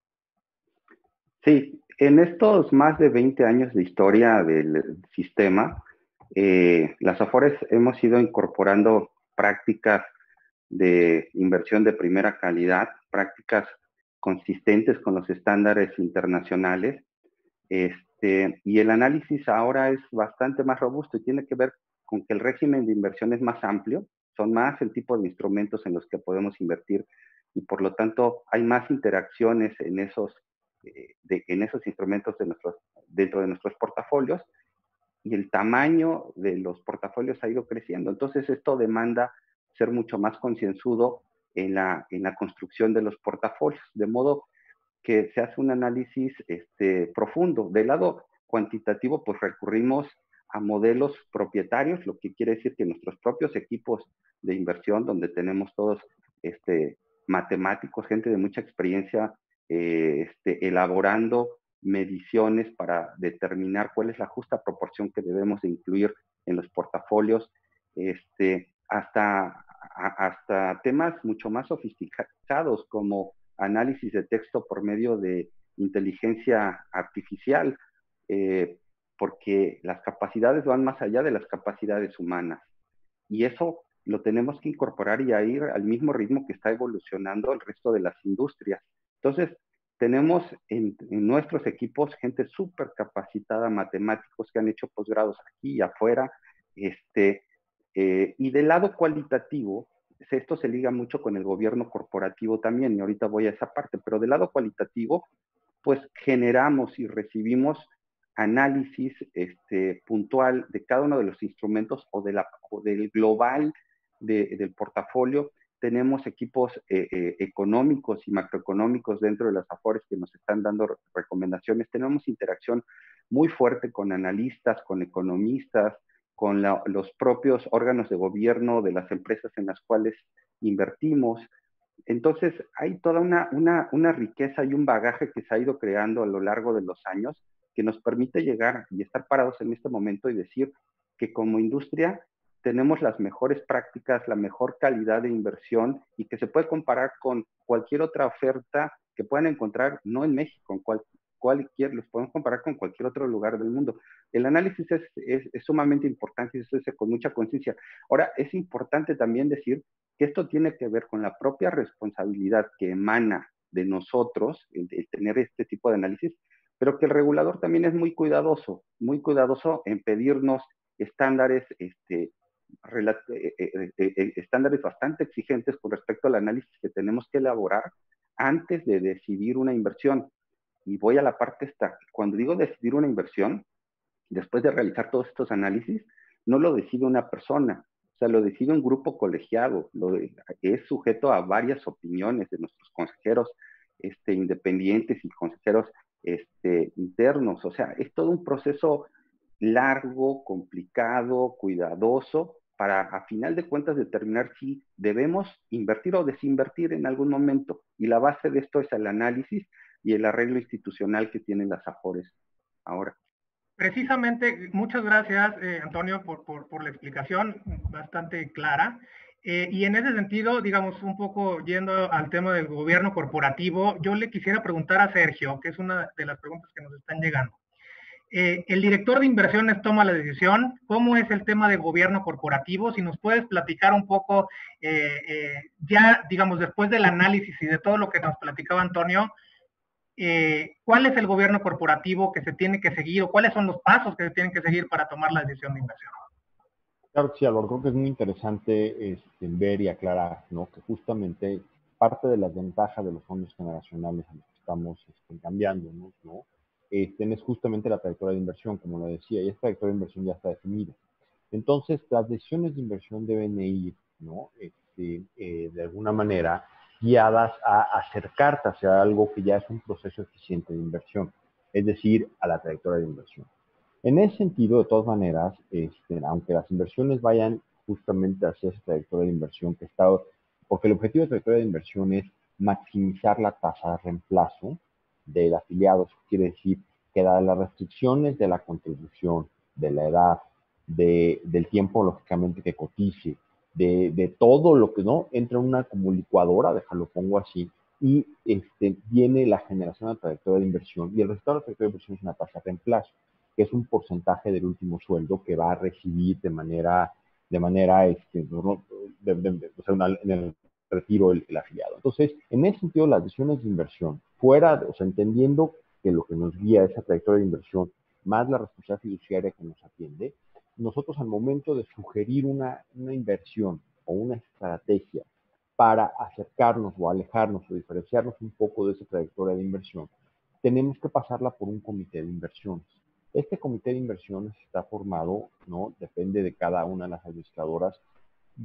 Sí, en estos más de 20 años de historia del sistema, las Afores hemos ido incorporando prácticas de inversión de primera calidad, prácticas consistentes con los estándares internacionales, y el análisis ahora es bastante más robusto y tiene que ver con que el régimen de inversión es más amplio, son más el tipo de instrumentos en los que podemos invertir y por lo tanto hay más interacciones en esos instrumentos dentro de nuestros portafolios y el tamaño de los portafolios ha ido creciendo. Entonces esto demanda ser mucho más concienzudo en la construcción de los portafolios, de modo que se hace un análisis profundo. Del lado cuantitativo, pues recurrimos a modelos propietarios, lo que quiere decir que nuestros propios equipos de inversión, donde tenemos todos matemáticos, gente de mucha experiencia, elaborando mediciones para determinar cuál es la justa proporción que debemos de incluir en los portafolios, hasta temas mucho más sofisticados como análisis de texto por medio de inteligencia artificial, porque las capacidades van más allá de las capacidades humanas. Y eso lo tenemos que incorporar y a ir al mismo ritmo que está evolucionando el resto de las industrias. Entonces, tenemos en nuestros equipos gente súper capacitada, matemáticos que han hecho posgrados aquí y afuera, y del lado cualitativo, esto se liga mucho con el gobierno corporativo también, y ahorita voy a esa parte, pero del lado cualitativo, pues generamos y recibimos análisis puntual de cada uno de los instrumentos o del global del portafolio. Tenemos equipos económicos y macroeconómicos dentro de las Afores que nos están dando recomendaciones. Tenemos interacción muy fuerte con analistas, con economistas, con los propios órganos de gobierno de las empresas en las cuales invertimos. Entonces, hay toda una riqueza y un bagaje que se ha ido creando a lo largo de los años que nos permite llegar y estar parados en este momento y decir que como industria tenemos las mejores prácticas, la mejor calidad de inversión y que se puede comparar con cualquier otra oferta que puedan encontrar, no en México, en los podemos comparar con cualquier otro lugar del mundo. El análisis es sumamente importante y eso es con mucha conciencia. Ahora, es importante también decir que esto tiene que ver con la propia responsabilidad que emana de nosotros, el tener este tipo de análisis, pero que el regulador también es muy cuidadoso en pedirnos estándares, estándares bastante exigentes con respecto al análisis que tenemos que elaborar antes de decidir una inversión. Y voy a la parte esta. Cuando digo decidir una inversión, después de realizar todos estos análisis, no lo decide una persona, o sea, lo decide un grupo colegiado, es sujeto a varias opiniones de nuestros consejeros independientes y consejeros internos, o sea, es todo un proceso largo, complicado, cuidadoso, para a final de cuentas determinar si debemos invertir o desinvertir en algún momento. Y la base de esto es el análisis y el arreglo institucional que tienen las Afores ahora. Precisamente, muchas gracias, Antonio, por la explicación bastante clara. Y en ese sentido, digamos, un poco yendo al tema del gobierno corporativo, yo le quisiera preguntar a Sergio, que es una de las preguntas que nos están llegando. El director de inversiones toma la decisión. ¿Cómo es el tema de gobierno corporativo? Si nos puedes platicar un poco, ya, digamos, después del análisis y de todo lo que nos platicaba Antonio, ¿cuál es el gobierno corporativo que se tiene que seguir o cuáles son los pasos que se tienen que seguir para tomar la decisión de inversión? Claro que sí, Álvaro, creo que es muy interesante ver y aclarar, ¿no? Que justamente parte de las ventajas de los fondos generacionales a los que estamos cambiando, ¿no? Es justamente la trayectoria de inversión, como lo decía, y esta trayectoria de inversión ya está definida. Entonces, las decisiones de inversión deben ir, ¿no? De alguna manera, guiadas a acercarte hacia algo que ya es un proceso eficiente de inversión, es decir, a la trayectoria de inversión. En ese sentido, de todas maneras, aunque las inversiones vayan justamente hacia esa trayectoria de inversión que está, porque el objetivo de trayectoria de inversión es maximizar la tasa de reemplazo del afiliado, eso quiere decir que dadas las restricciones de la contribución, de la edad, del tiempo, lógicamente, que cotice, de todo lo que no entra en una como licuadora, déjalo pongo así, y viene la generación de trayectoria de inversión, y el resultado de la trayectoria de inversión es una tasa de reemplazo, que es un porcentaje del último sueldo que va a recibir de manera o sea, en el retiro el afiliado. Entonces, en ese sentido, las decisiones de inversión, o sea, entendiendo que lo que nos guía es esa trayectoria de inversión, más la responsabilidad fiduciaria que nos atiende, nosotros al momento de sugerir una inversión o una estrategia para acercarnos o alejarnos o diferenciarnos un poco de esa trayectoria de inversión, tenemos que pasarla por un comité de inversiones. Este comité de inversiones está formado, ¿no? Depende de cada una de las administradoras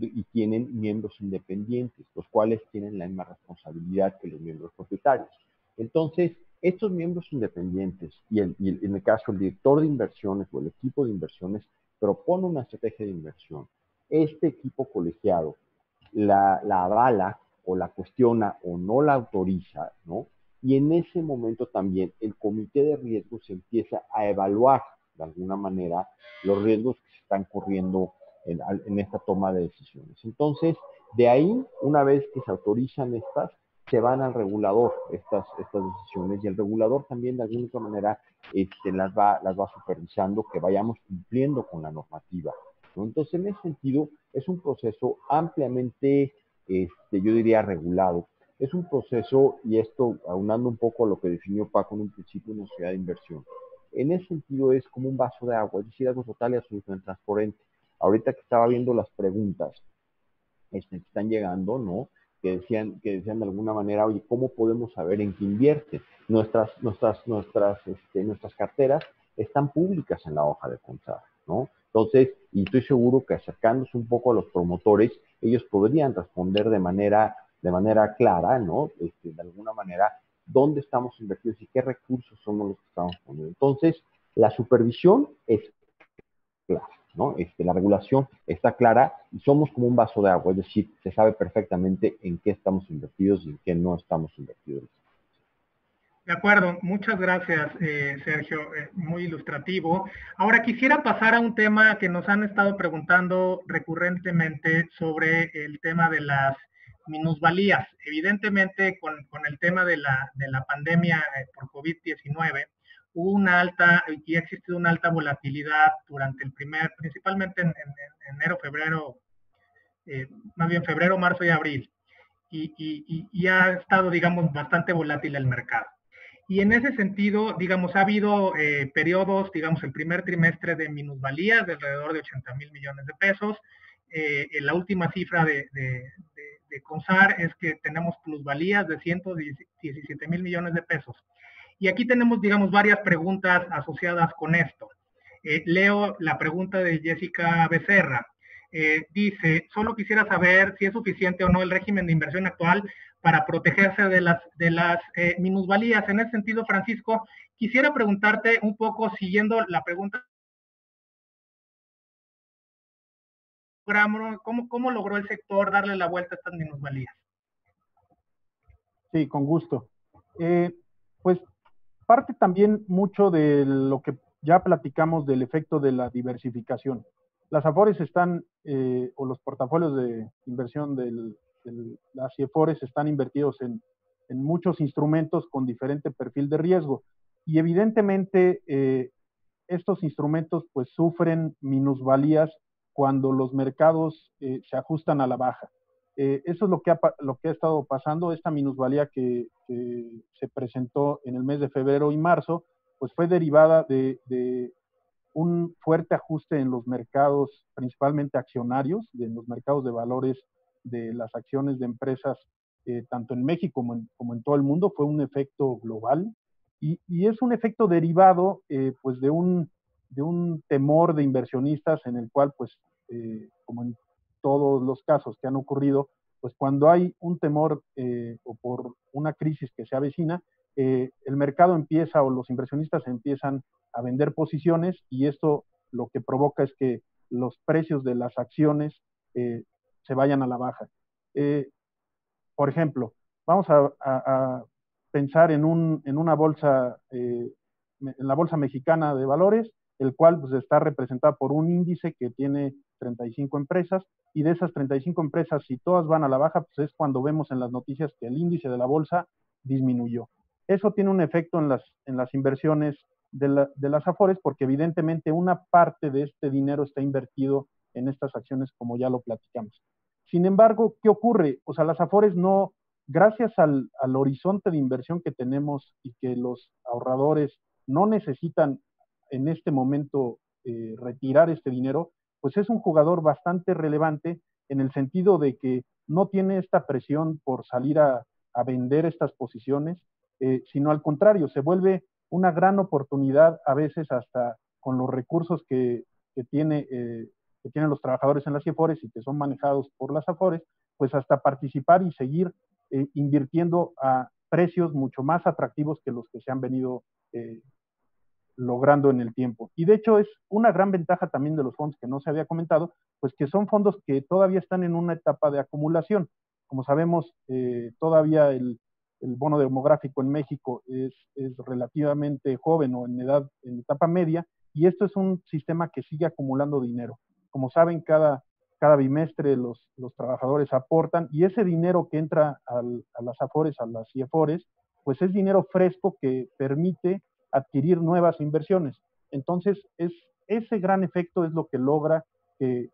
y tienen miembros independientes, los cuales tienen la misma responsabilidad que los miembros propietarios. Entonces, estos miembros independientes en el caso el director de inversiones o el equipo de inversiones propone una estrategia de inversión. Este equipo colegiado la avala o la cuestiona o no la autoriza, ¿no? Y en ese momento también el comité de riesgos empieza a evaluar de alguna manera los riesgos que se están corriendo en esta toma de decisiones. Entonces, de ahí, una vez que se autorizan estas, se van al regulador estas decisiones y el regulador también de alguna otra manera las va supervisando que vayamos cumpliendo con la normativa, ¿no? Entonces, en ese sentido, es un proceso ampliamente, yo diría, regulado. Es un proceso, y esto aunando un poco a lo que definió Paco en un principio, una sociedad de inversión. En ese sentido es como un vaso de agua, es decir, algo total y absolutamente transparente. Ahorita que estaba viendo las preguntas que están llegando, ¿no? Que decían de alguna manera, oye, ¿cómo podemos saber en qué invierte? Nuestras carteras están públicas en la hoja de contar, ¿no? Entonces, y estoy seguro que acercándose un poco a los promotores, ellos podrían responder de manera clara, ¿no? De alguna manera, dónde estamos invertidos y qué recursos somos los que estamos poniendo. Entonces, la supervisión es clara, ¿no? La regulación está clara y somos como un vaso de agua, es decir, se sabe perfectamente en qué estamos invertidos y en qué no estamos invertidos. De acuerdo, muchas gracias, Sergio, muy ilustrativo. Ahora quisiera pasar a un tema que nos han estado preguntando recurrentemente sobre el tema de las minusvalías. Evidentemente, con el tema de la pandemia por COVID-19, hubo una alta y ha existido una alta volatilidad durante principalmente en enero, febrero, más bien febrero, marzo y abril. Y ha estado, digamos, bastante volátil el mercado. Y en ese sentido, digamos, ha habido periodos, digamos, el primer trimestre de minusvalías de alrededor de 80,000 millones de pesos. La última cifra de CONSAR es que tenemos plusvalías de 117,000 millones de pesos. Y aquí tenemos, digamos, varias preguntas asociadas con esto. Leo la pregunta de Jessica Becerra. Dice, solo quisiera saber si es suficiente o no el régimen de inversión actual para protegerse de las minusvalías. En ese sentido, Francisco, quisiera preguntarte un poco, siguiendo la pregunta, ¿cómo logró el sector darle la vuelta a estas minusvalías? Sí, con gusto. Pues parte también mucho de lo que ya platicamos del efecto de la diversificación. Las Afores están, o los portafolios de inversión de las CIEFORES están invertidos en muchos instrumentos con diferente perfil de riesgo. Y evidentemente estos instrumentos pues sufren minusvalías cuando los mercados se ajustan a la baja. Eso es lo que ha estado pasando. Esta minusvalía que se presentó en el mes de febrero y marzo, pues fue derivada de un fuerte ajuste en los mercados, principalmente accionarios, en los mercados de valores de las acciones de empresas, tanto en México como en todo el mundo. Fue un efecto global y es un efecto derivado pues de un temor de inversionistas en el cual, pues, como en todos los casos que han ocurrido, pues cuando hay un temor o por una crisis que se avecina, el mercado empieza o los inversionistas empiezan a vender posiciones y esto lo que provoca es que los precios de las acciones se vayan a la baja. Por ejemplo, vamos a pensar en una bolsa, en la bolsa mexicana de valores, el cual pues, está representada por un índice que tiene 35 empresas, y de esas 35 empresas, si todas van a la baja, pues es cuando vemos en las noticias que el índice de la bolsa disminuyó. Eso tiene un efecto en las inversiones de las Afores, porque evidentemente una parte de este dinero está invertido en estas acciones, como ya lo platicamos. Sin embargo, ¿qué ocurre? O sea, las Afores no, gracias al horizonte de inversión que tenemos y que los ahorradores no necesitan en este momento retirar este dinero, pues es un jugador bastante relevante en el sentido de que no tiene esta presión por salir a vender estas posiciones, sino al contrario, se vuelve una gran oportunidad a veces hasta con los recursos que tienen los trabajadores en las CIEFORES y que son manejados por las AFORES, pues hasta participar y seguir invirtiendo a precios mucho más atractivos que los que se han venido logrando en el tiempo. Y de hecho es una gran ventaja también de los fondos que no se había comentado, pues que son fondos que todavía están en una etapa de acumulación. Como sabemos, todavía el bono demográfico en México es relativamente joven o en etapa media, y esto es un sistema que sigue acumulando dinero. Como saben, cada bimestre los trabajadores aportan y ese dinero que entra a las AFORES, a las CIEFORES, pues es dinero fresco que permite adquirir nuevas inversiones. Entonces, ese gran efecto es lo que logra que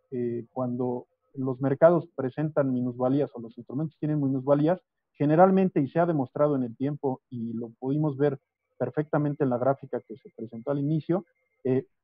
cuando los mercados presentan minusvalías o los instrumentos tienen minusvalías, generalmente, y se ha demostrado en el tiempo, y lo pudimos ver perfectamente en la gráfica que se presentó al inicio,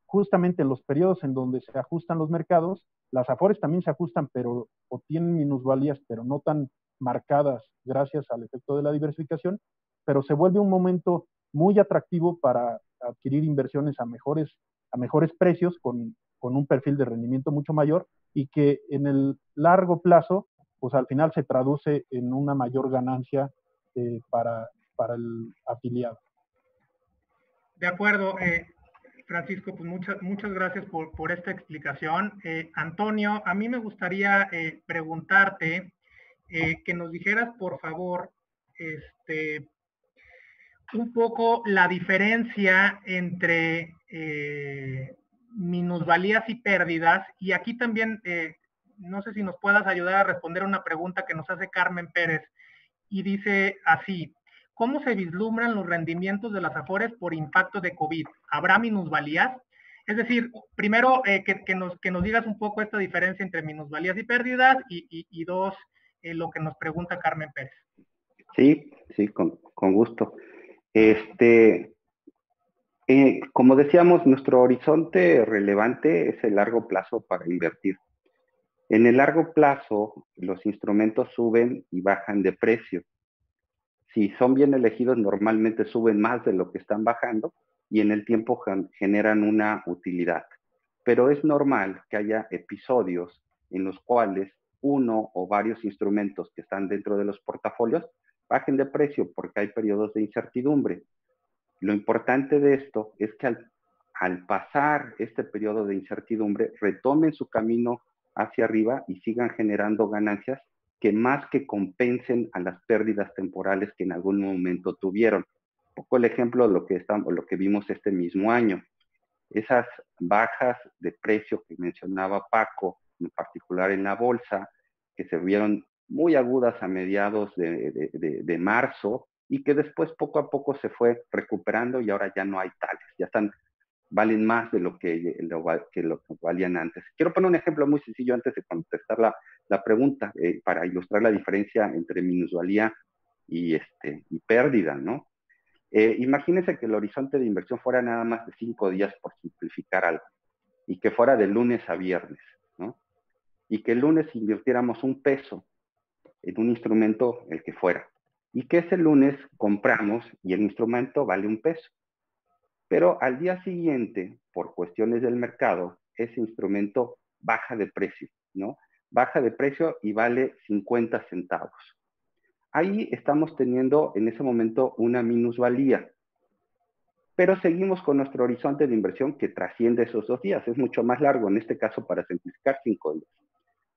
justamente en los periodos en donde se ajustan los mercados, las Afores también se ajustan, pero o tienen minusvalías, pero no tan marcadas gracias al efecto de la diversificación, pero se vuelve un momento muy atractivo para adquirir inversiones a mejores precios con un perfil de rendimiento mucho mayor y que en el largo plazo, pues al final se traduce en una mayor ganancia para el afiliado. De acuerdo, Francisco, pues muchas gracias por esta explicación. Antonio, a mí me gustaría preguntarte que nos dijeras, por favor, un poco la diferencia entre minusvalías y pérdidas. Y aquí también, no sé si nos puedas ayudar a responder una pregunta que nos hace Carmen Pérez. Y dice así: ¿cómo se vislumbran los rendimientos de las Afores por impacto de COVID? ¿Habrá minusvalías? Es decir, primero que nos digas un poco esta diferencia entre minusvalías y pérdidas y dos, lo que nos pregunta Carmen Pérez. Sí, sí, con gusto. Como decíamos, nuestro horizonte relevante es el largo plazo para invertir. En el largo plazo, los instrumentos suben y bajan de precio. Si son bien elegidos, normalmente suben más de lo que están bajando y en el tiempo generan una utilidad. Pero es normal que haya episodios en los cuales uno o varios instrumentos que están dentro de los portafolios bajen de precio porque hay periodos de incertidumbre. Lo importante de esto es que al pasar este periodo de incertidumbre, retomen su camino hacia arriba y sigan generando ganancias que más que compensen a las pérdidas temporales que en algún momento tuvieron. Un poco el ejemplo de lo que vimos este mismo año. esas bajas de precio que mencionaba Paco, en particular en la bolsa, que se vieron muy agudas a mediados de marzo y que después poco a poco se fue recuperando y ahora ya no hay tales, ya valen más de lo que valían antes. Quiero poner un ejemplo muy sencillo antes de contestar la pregunta, para ilustrar la diferencia entre minusvalía y pérdida, ¿no? Imagínense que el horizonte de inversión fuera nada más de 5 días, por simplificar algo, y que fuera de lunes a viernes, ¿no? Y que el lunes invirtiéramos un peso en un instrumento, el que fuera, y que ese lunes compramos y el instrumento vale un peso. Pero al día siguiente, por cuestiones del mercado, ese instrumento baja de precio, ¿no? Baja de precio y vale 50 centavos. Ahí estamos teniendo en ese momento una minusvalía, pero seguimos con nuestro horizonte de inversión que trasciende esos 2 días, es mucho más largo, en este caso para simplificar 5 días.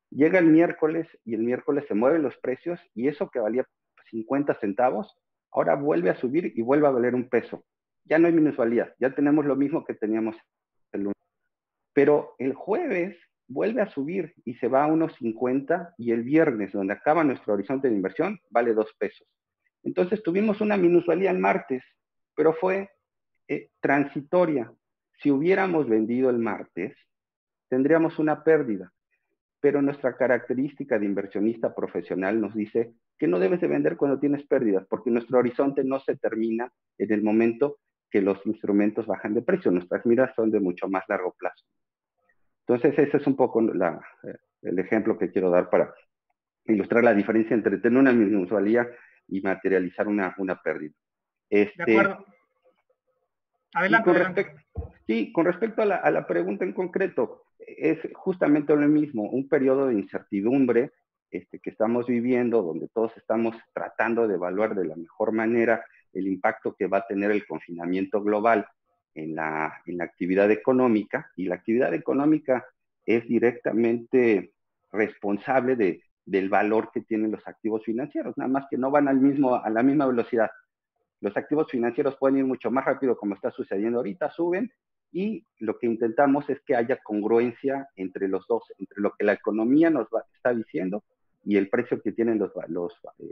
Llega el miércoles y el miércoles se mueven los precios y eso que valía 50 centavos, ahora vuelve a subir y vuelve a valer un peso. Ya no hay minusvalía, ya tenemos lo mismo que teníamos el lunes. Pero el jueves vuelve a subir y se va a unos 50 y el viernes, donde acaba nuestro horizonte de inversión, vale 2 pesos. Entonces tuvimos una minusvalía el martes, pero fue transitoria. Si hubiéramos vendido el martes, tendríamos una pérdida, pero nuestra característica de inversionista profesional nos dice que no debes de vender cuando tienes pérdidas, porque nuestro horizonte no se termina en el momento que los instrumentos bajan de precio. Nuestras miras son de mucho más largo plazo. Entonces, ese es un poco el ejemplo que quiero dar para ilustrar la diferencia entre tener una minusvalía y materializar una pérdida. De acuerdo. Y Adelante, adelante. con respecto a la pregunta en concreto, es justamente lo mismo, un periodo de incertidumbre que estamos viviendo, donde todos estamos tratando de evaluar de la mejor manera el impacto que va a tener el confinamiento global en la actividad económica, y la actividad económica es directamente responsable del valor que tienen los activos financieros, nada más que no van a la misma velocidad. Los activos financieros pueden ir mucho más rápido, como está sucediendo ahorita, suben, y lo que intentamos es que haya congruencia entre los dos, entre lo que la economía está diciendo y el precio que tienen los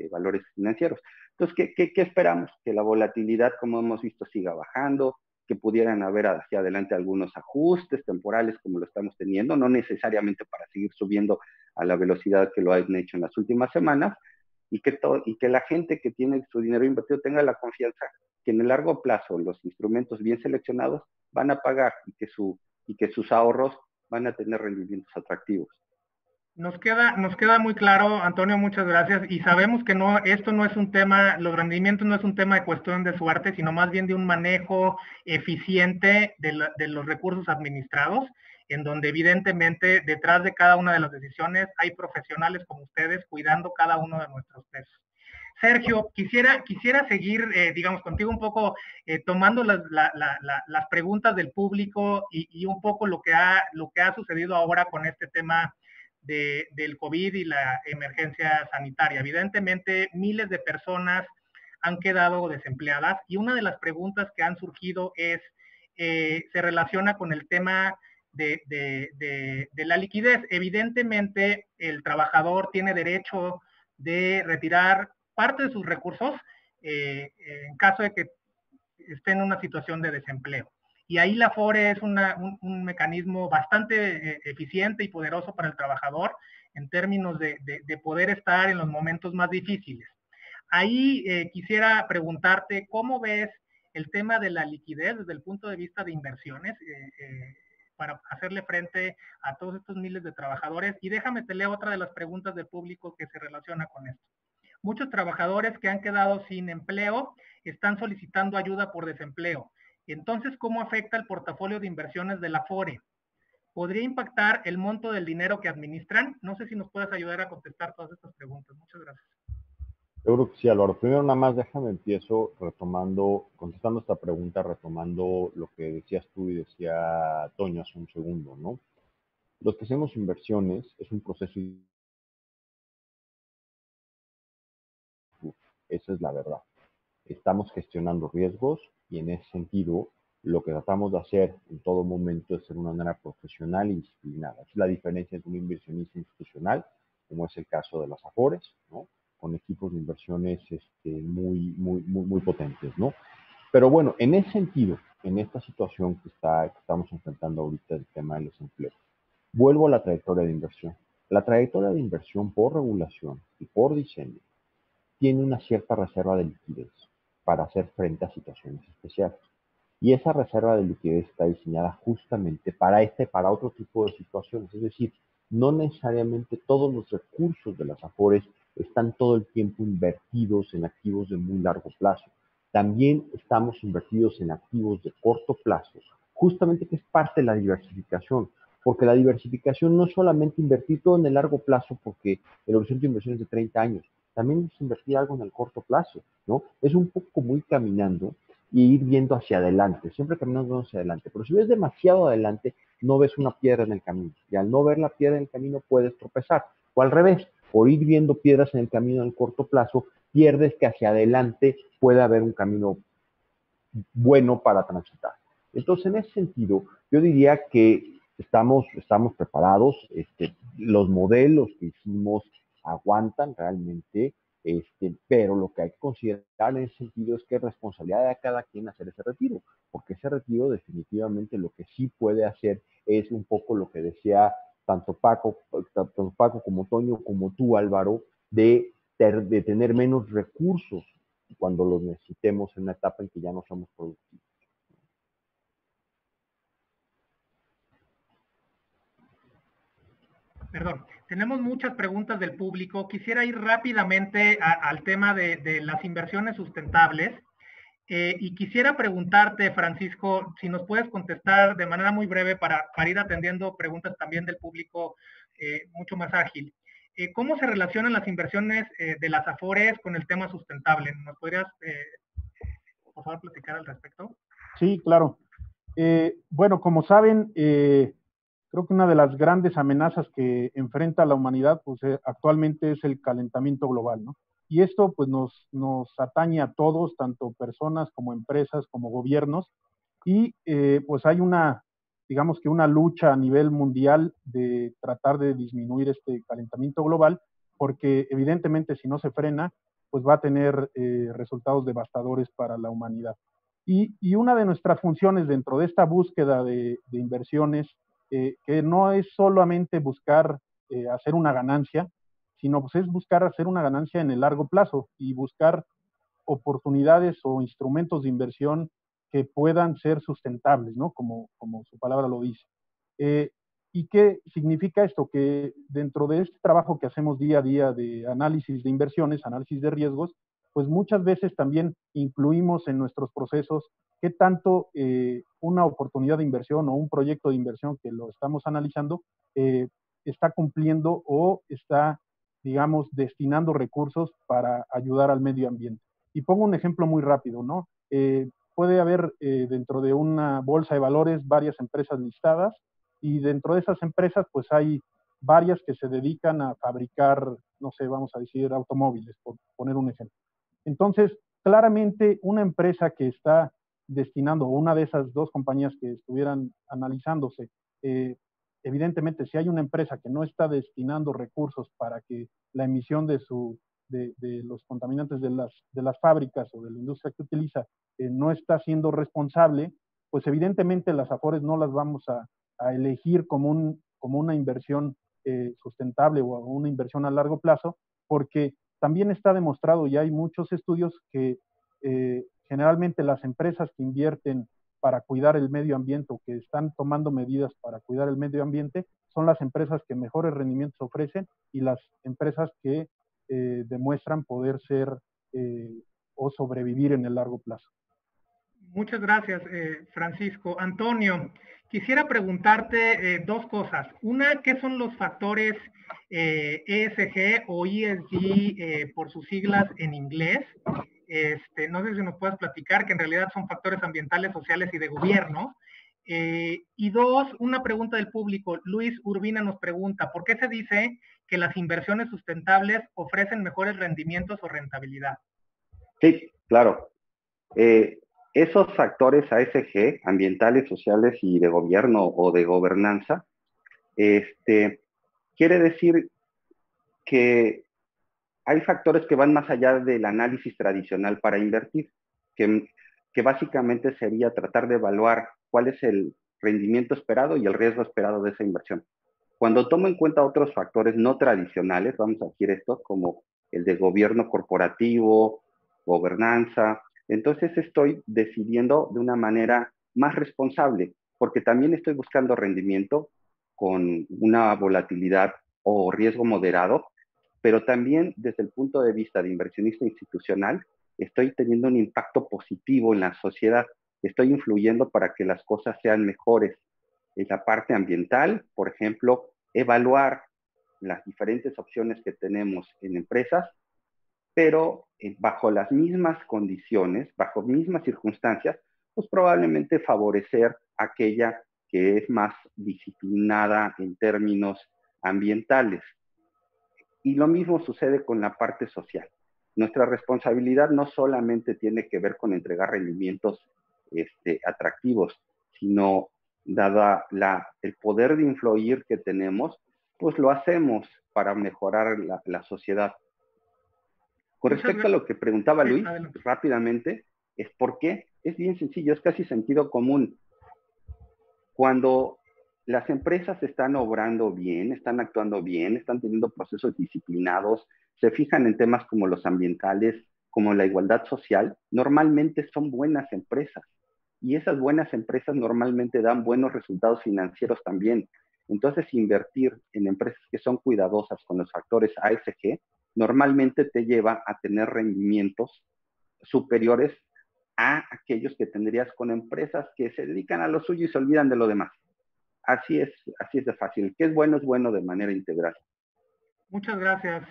valores financieros. Entonces, ¿qué esperamos? Que la volatilidad, como hemos visto, siga bajando, que pudieran haber hacia adelante algunos ajustes temporales como lo estamos teniendo, no necesariamente para seguir subiendo a la velocidad que lo han hecho en las últimas semanas, y que la gente que tiene su dinero invertido tenga la confianza que en el largo plazo los instrumentos bien seleccionados van a pagar y que sus ahorros van a tener rendimientos atractivos. Nos queda muy claro, Antonio, muchas gracias. Y sabemos que esto no es un tema, los rendimientos no es un tema de cuestión de suerte, sino más bien de un manejo eficiente de los recursos administrados, en donde evidentemente detrás de cada una de las decisiones hay profesionales como ustedes cuidando cada uno de nuestros pesos. Sergio, quisiera seguir, digamos, contigo un poco, tomando las preguntas del público y un poco lo que ha sucedido ahora con este tema del COVID y la emergencia sanitaria. Evidentemente, miles de personas han quedado desempleadas y una de las preguntas que han surgido se relaciona con el tema de la liquidez. Evidentemente, el trabajador tiene derecho de retirar parte de sus recursos en caso de que esté en una situación de desempleo. Y ahí la FORE es un mecanismo bastante eficiente y poderoso para el trabajador en términos de poder estar en los momentos más difíciles. Ahí quisiera preguntarte cómo ves el tema de la liquidez desde el punto de vista de inversiones para hacerle frente a todos estos miles de trabajadores. Y déjame te leo otra de las preguntas del público que se relaciona con esto. Muchos trabajadores que han quedado sin empleo están solicitando ayuda por desempleo. Entonces, ¿cómo afecta el portafolio de inversiones de la FORE? ¿Podría impactar el monto del dinero que administran? No sé si nos puedes ayudar a contestar todas estas preguntas. Muchas gracias. Yo creo que sí, Álvaro. Primero nada más empiezo contestando esta pregunta, retomando lo que decías tú y decía Toño hace un segundo, ¿no? Los que hacemos inversiones es un proceso, esa es la verdad. Estamos gestionando riesgos y en ese sentido Lo que tratamos de hacer en todo momento es ser una manera profesional e disciplinada. Es la diferencia entre un inversionista institucional, como es el caso de las Afores, ¿no? Con equipos de inversiones muy potentes, ¿no? Pero bueno, en ese sentido, en esta situación que estamos enfrentando ahorita, el tema del desempleo, vuelvo a la trayectoria de inversión. La trayectoria de inversión por regulación y por diseño tiene una cierta reserva de liquidez para hacer frente a situaciones especiales. Y esa reserva de liquidez está diseñada justamente para otro tipo de situaciones. Es decir, no necesariamente todos los recursos de las Afores están todo el tiempo invertidos en activos de muy largo plazo. También estamos invertidos en activos de corto plazo, justamente que es parte de la diversificación, porque la diversificación no es solamente invertir todo en el largo plazo, porque el horizonte de inversión es de 30 años, también es invertir algo en el corto plazo, ¿no? Es un poco como ir caminando y ir viendo hacia adelante, siempre caminando hacia adelante. Pero si ves demasiado adelante, no ves una piedra en el camino. Y al no ver la piedra en el camino, puedes tropezar. O al revés, por ir viendo piedras en el camino en el corto plazo, pierdes que hacia adelante puede haber un camino bueno para transitar. Entonces, en ese sentido, yo diría que estamos preparados, los modelos que hicimos aguantan realmente, pero lo que hay que considerar en ese sentido es que es responsabilidad de cada quien hacer ese retiro, porque ese retiro definitivamente lo que sí puede hacer es un poco lo que decía tanto Paco como Toño, como tú, Álvaro, de tener menos recursos cuando los necesitemos en una etapa en que ya no somos productivos. Perdón, tenemos muchas preguntas del público. Quisiera ir rápidamente al tema de las inversiones sustentables. Y quisiera preguntarte, Francisco, si nos puedes contestar de manera muy breve para ir atendiendo preguntas también del público mucho más ágil. ¿Cómo se relacionan las inversiones de las Afores con el tema sustentable? ¿Nos podrías, por favor, platicar al respecto? Sí, claro. Bueno, como saben, creo que una de las grandes amenazas que enfrenta la humanidad pues, actualmente es el calentamiento global, ¿no? Y esto pues nos atañe a todos, tanto personas como empresas, como gobiernos, y pues hay digamos que una lucha a nivel mundial de tratar de disminuir este calentamiento global, porque evidentemente si no se frena, pues va a tener resultados devastadores para la humanidad. Y una de nuestras funciones dentro de esta búsqueda de inversiones, que no es solamente buscar hacer una ganancia, sino pues es buscar hacer una ganancia en el largo plazo y buscar oportunidades o instrumentos de inversión que puedan ser sustentables, ¿no? Como su palabra lo dice. Eh, ¿Y qué significa esto? Que dentro de este trabajo que hacemos día a día de análisis de inversiones, análisis de riesgos, pues muchas veces también incluimos en nuestros procesos qué tanto una oportunidad de inversión o un proyecto de inversión que lo estamos analizando está cumpliendo o está, digamos, destinando recursos para ayudar al medio ambiente. Y pongo un ejemplo muy rápido, ¿no? Puede haber dentro de una bolsa de valores varias empresas listadas y dentro de esas empresas pues hay varias que se dedican a fabricar, no sé, vamos a decir automóviles, por poner un ejemplo. Entonces, claramente una empresa que está destinando, una de esas dos compañías que estuvieran analizándose, evidentemente si hay una empresa que no está destinando recursos para que la emisión de los contaminantes de las fábricas o de la industria que utiliza no está siendo responsable, pues evidentemente las Afores no las vamos a elegir como una inversión sustentable o una inversión a largo plazo, porque también está demostrado y hay muchos estudios que generalmente las empresas que invierten para cuidar el medio ambiente o que están tomando medidas para cuidar el medio ambiente son las empresas que mejores rendimientos ofrecen y las empresas que demuestran poder ser o sobrevivir en el largo plazo. Muchas gracias, Francisco. Antonio, quisiera preguntarte dos cosas. Una, ¿qué son los factores ESG o ESG por sus siglas en inglés? No sé si nos puedes platicar, que en realidad son factores ambientales, sociales y de gobierno. Y dos, una pregunta del público. Luis Urbina nos pregunta, ¿por qué se dice que las inversiones sustentables ofrecen mejores rendimientos o rentabilidad? Sí, claro. Esos factores ASG, ambientales, sociales y de gobierno o de gobernanza, quiere decir que hay factores que van más allá del análisis tradicional para invertir, que, que básicamente sería tratar de evaluar cuál es el rendimiento esperado y el riesgo esperado de esa inversión. Cuando tomo en cuenta otros factores no tradicionales, vamos a decir esto, como el de gobierno corporativo, gobernanza, entonces estoy decidiendo de una manera más responsable, porque también estoy buscando rendimiento con una volatilidad o riesgo moderado, pero también desde el punto de vista de inversionista institucional, estoy teniendo un impacto positivo en la sociedad, estoy influyendo para que las cosas sean mejores. En la parte ambiental, por ejemplo, evaluar las diferentes opciones que tenemos en empresas, pero bajo las mismas condiciones, bajo mismas circunstancias, pues probablemente favorecer aquella que es más disciplinada en términos ambientales. Y lo mismo sucede con la parte social. Nuestra responsabilidad no solamente tiene que ver con entregar rendimientos atractivos, sino dada el poder de influir que tenemos, pues lo hacemos para mejorar la sociedad. Con Muchas respecto a gracias. lo que preguntaba Sí, Luis, adelante. rápidamente, es por qué. Es bien sencillo, es casi sentido común. Cuando las empresas están obrando bien, están actuando bien, están teniendo procesos disciplinados, se fijan en temas como los ambientales, como la igualdad social, normalmente son buenas empresas. Y esas buenas empresas normalmente dan buenos resultados financieros también. Entonces, invertir en empresas que son cuidadosas con los factores ASG normalmente te lleva a tener rendimientos superiores a aquellos que tendrías con empresas que se dedican a lo suyo y se olvidan de lo demás. Así es de fácil. Que es bueno de manera integral. Muchas gracias,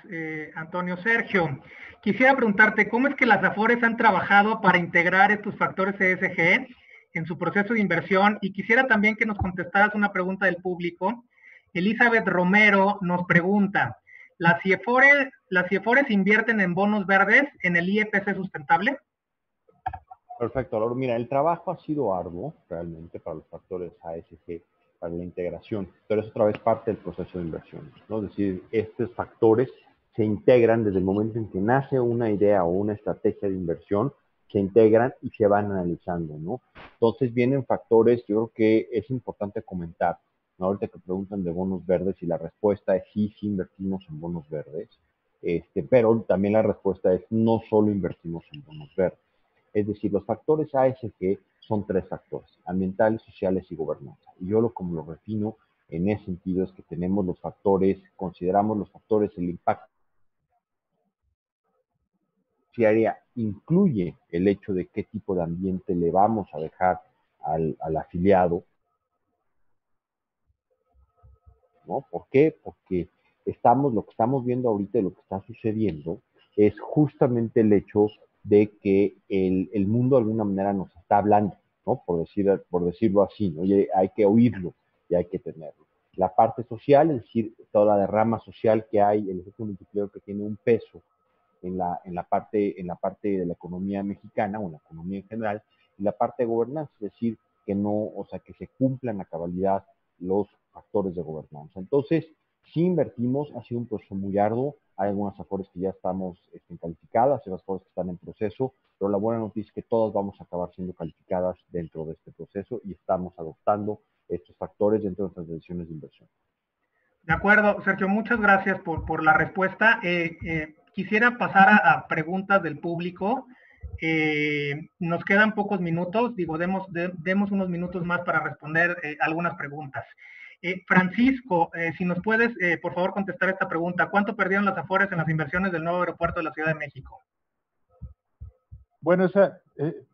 Antonio. Sergio, quisiera preguntarte, ¿cómo es que las AFORES han trabajado para integrar estos factores ESG en su proceso de inversión? Y quisiera también que nos contestaras una pregunta del público. Elizabeth Romero nos pregunta, ¿las CIEFORES invierten en bonos verdes en el IEPC sustentable? Perfecto, Laura. Mira, el trabajo ha sido arduo realmente para los factores ASG, para la integración, pero es otra vez parte del proceso de inversión, ¿no? Es decir, estos factores se integran desde el momento en que nace una idea o una estrategia de inversión, se integran y se van analizando, ¿no? Entonces vienen factores, yo creo que es importante comentar, ¿no? Ahorita que preguntan de bonos verdes y la respuesta es sí, sí invertimos en bonos verdes, pero también la respuesta es no solo invertimos en bonos verdes. Es decir, los factores ASG son tres factores, ambientales, sociales y gobernanza. Y yo como lo refino en ese sentido es que tenemos los factores, consideramos los factores, el impacto área incluye el hecho de qué tipo de ambiente le vamos a dejar al afiliado, ¿no? ¿Por qué? Porque lo que estamos viendo ahorita y lo que está sucediendo es justamente el hecho de que el mundo de alguna manera nos está hablando, ¿no? Por decirlo así, ¿no? Y hay que oírlo y hay que tenerlo. La parte social, es decir, toda la derrama social que hay, el efecto multiplicador que tiene un peso en la parte de la economía mexicana o en la economía en general, y la parte de gobernanza, es decir, que no, o sea, que se cumplan a cabalidad los factores de gobernanza. Entonces, si invertimos, ha sido un proceso muy arduo, hay algunas afores que ya estamos calificadas, hay otras afores que están en proceso, pero la buena noticia es que todas vamos a acabar siendo calificadas dentro de este proceso y estamos adoptando estos factores dentro de nuestras decisiones de inversión. De acuerdo, Sergio, muchas gracias por la respuesta. Quisiera pasar a preguntas del público. Nos quedan pocos minutos, digo, demos unos minutos más para responder algunas preguntas. Francisco, si nos puedes, por favor, contestar esta pregunta. ¿Cuánto perdieron las AFORES en las inversiones del nuevo aeropuerto de la Ciudad de México? Bueno, esa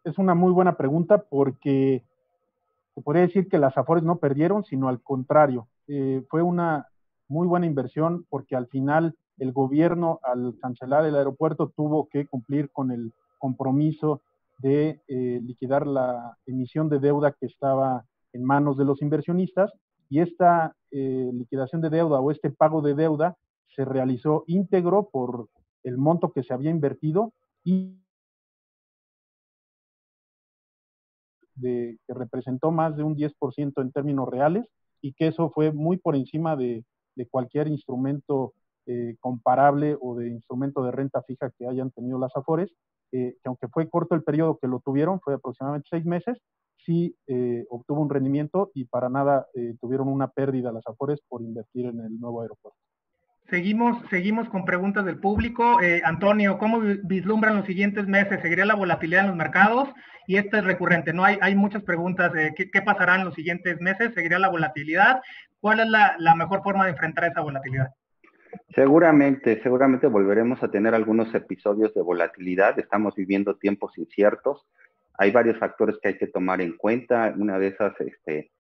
es una muy buena pregunta porque se podría decir que las AFORES no perdieron, sino al contrario. Fue una muy buena inversión porque al final el gobierno, al cancelar el aeropuerto, tuvo que cumplir con el compromiso de liquidar la emisión de deuda que estaba en manos de los inversionistas, y esta liquidación de deuda o este pago de deuda se realizó íntegro por el monto que se había invertido y que representó más de un 10% en términos reales, y que eso fue muy por encima de cualquier instrumento comparable o de instrumento de renta fija que hayan tenido las Afores, que aunque fue corto el periodo que lo tuvieron, fue aproximadamente 6 meses, sí obtuvo un rendimiento y para nada tuvieron una pérdida las Afores por invertir en el nuevo aeropuerto. Seguimos con preguntas del público. Antonio, ¿cómo vislumbran los siguientes meses? ¿Seguirá la volatilidad en los mercados? Y esto es recurrente, ¿no? Hay muchas preguntas. ¿Qué pasará en los siguientes meses? ¿Seguirá la volatilidad? ¿Cuál es la mejor forma de enfrentar esa volatilidad? Seguramente volveremos a tener algunos episodios de volatilidad. Estamos viviendo tiempos inciertos. Hay varios factores que hay que tomar en cuenta. Una de esas,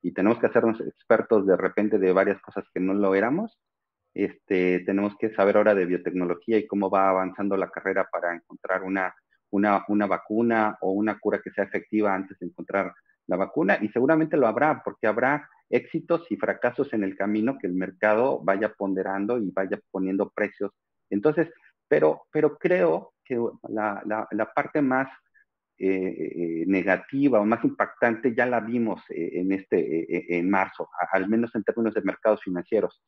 y tenemos que hacernos expertos de repente de varias cosas que no lo éramos. Tenemos que saber ahora de biotecnología y cómo va avanzando la carrera para encontrar una vacuna o una cura que sea efectiva antes de encontrar la vacuna, y seguramente lo habrá, porque habrá éxitos y fracasos en el camino que el mercado vaya ponderando y vaya poniendo precios. Entonces, pero creo que la parte más negativa o más impactante ya la vimos en marzo, al menos en términos de mercados financieros.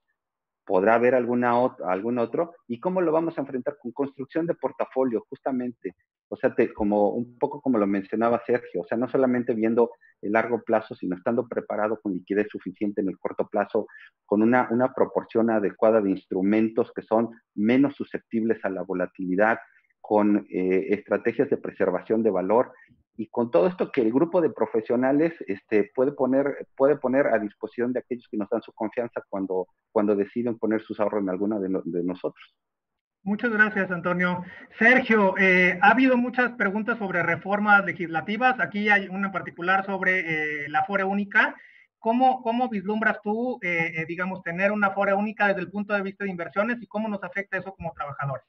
Podrá haber algún otro, y cómo lo vamos a enfrentar con construcción de portafolio, justamente. O sea, un poco como lo mencionaba Sergio, o sea, no solamente viendo el largo plazo, sino estando preparado con liquidez suficiente en el corto plazo, con una proporción adecuada de instrumentos que son menos susceptibles a la volatilidad, con estrategias de preservación de valor, y con todo esto que el grupo de profesionales puede poner a disposición de aquellos que nos dan su confianza cuando deciden poner sus ahorros en alguna de nosotros. Muchas gracias, Antonio. Sergio, ha habido muchas preguntas sobre reformas legislativas. Aquí hay una en particular sobre la Afore única. ¿Cómo vislumbras tú, digamos, tener una Afore única desde el punto de vista de inversiones, y cómo nos afecta eso como trabajadores?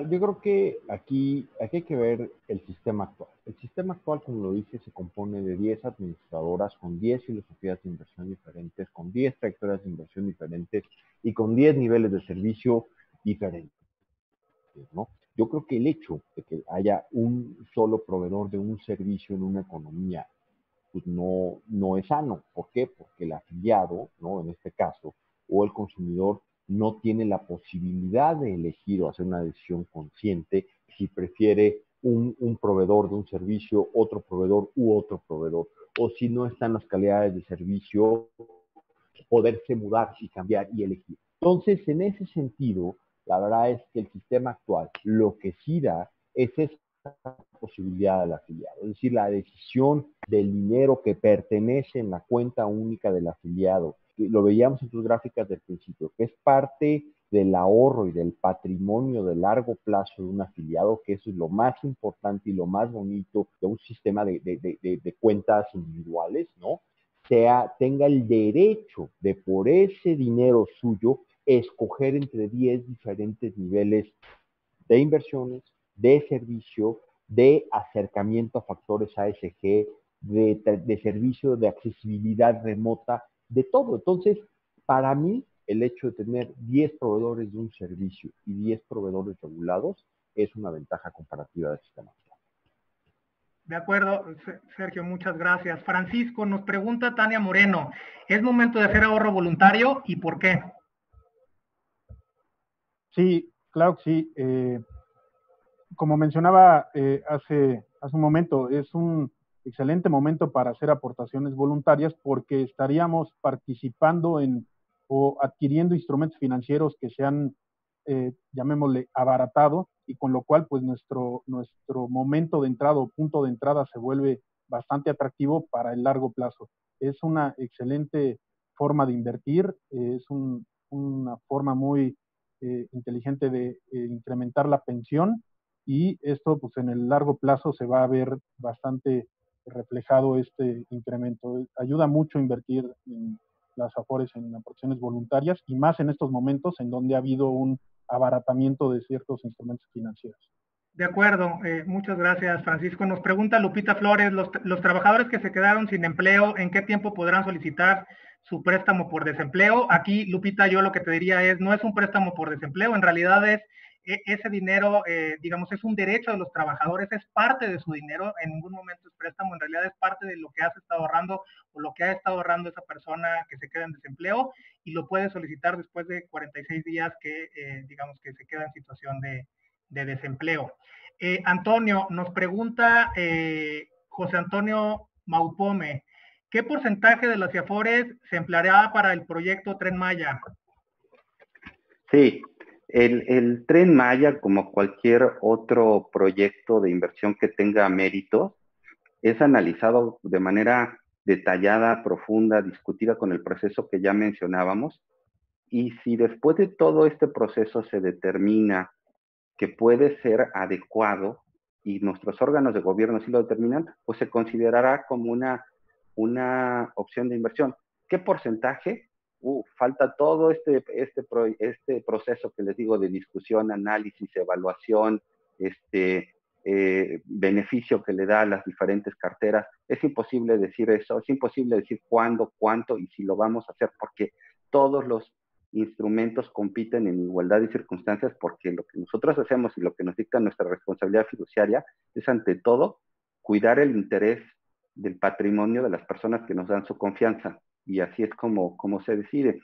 Yo creo que aquí hay que ver el sistema actual. El sistema actual, como lo dije, se compone de 10 administradoras con 10 filosofías de inversión diferentes, con 10 trayectorias de inversión diferentes y con 10 niveles de servicio diferentes, ¿no? Yo creo que el hecho de que haya un solo proveedor de un servicio en una economía, pues no es sano. ¿Por qué? Porque el afiliado, ¿no? En este caso, o el consumidor, no tiene la posibilidad de elegir o hacer una decisión consciente si prefiere un proveedor de un servicio, otro proveedor u otro proveedor, o si no están las calidades de servicio, poderse mudar y cambiar y elegir. Entonces, en ese sentido, la verdad es que el sistema actual lo que sí da es esa posibilidad del afiliado, es decir, la decisión del dinero que pertenece en la cuenta única del afiliado. Lo veíamos en tus gráficas del principio, que es parte del ahorro y del patrimonio de largo plazo de un afiliado, que eso es lo más importante y lo más bonito de un sistema de cuentas individuales, ¿no? Tenga el derecho de, por ese dinero suyo, escoger entre 10 diferentes niveles de inversiones, de servicio, de acercamiento a factores ASG, de servicio de accesibilidad remota, de todo. Entonces, para mí, el hecho de tener 10 proveedores de un servicio y 10 proveedores regulados es una ventaja comparativa del sistema. De acuerdo, Sergio, muchas gracias. Francisco, nos pregunta Tania Moreno, ¿es momento de hacer ahorro voluntario y por qué? Sí, claro que sí. Como mencionaba hace un momento, es un excelente momento para hacer aportaciones voluntarias, porque estaríamos participando en o adquiriendo instrumentos financieros que se han, llamémosle, abaratado, y con lo cual pues nuestro momento de entrada o punto de entrada se vuelve bastante atractivo para el largo plazo. Es una excelente forma de invertir, es una forma muy inteligente de incrementar la pensión, y esto pues en el largo plazo se va a ver bastante reflejado este incremento. Ayuda mucho a invertir en las Afores en aportaciones voluntarias, y más en estos momentos en donde ha habido un abaratamiento de ciertos instrumentos financieros. De acuerdo, muchas gracias, Francisco. Nos pregunta Lupita Flores, los trabajadores que se quedaron sin empleo, ¿en qué tiempo podrán solicitar su préstamo por desempleo? Aquí, Lupita, yo lo que te diría es, no es un préstamo por desempleo, en realidad es ese dinero, digamos, es un derecho de los trabajadores, es parte de su dinero, en ningún momento es préstamo, en realidad es parte de lo que has estado ahorrando o lo que ha estado ahorrando esa persona que se queda en desempleo y lo puede solicitar después de 46 días que, digamos, que se queda en situación de desempleo. Antonio, nos pregunta José Antonio Maupome, ¿qué porcentaje de las IAFORES se empleará para el proyecto Tren Maya? Sí, el Tren Maya, como cualquier otro proyecto de inversión que tenga méritos, es analizado de manera detallada, profunda, discutida con el proceso que ya mencionábamos. Y si después de todo este proceso se determina que puede ser adecuado y nuestros órganos de gobierno sí lo determinan, pues se considerará como una opción de inversión. ¿Qué porcentaje? Falta todo este proceso que les digo de discusión, análisis, evaluación, beneficio que le da a las diferentes carteras. Es imposible decir eso, es imposible decir cuándo, cuánto y si lo vamos a hacer, porque todos los instrumentos compiten en igualdad de circunstancias, porque lo que nosotros hacemos y lo que nos dicta nuestra responsabilidad fiduciaria es, ante todo, cuidar el interés del patrimonio de las personas que nos dan su confianza. Y así es como se decide.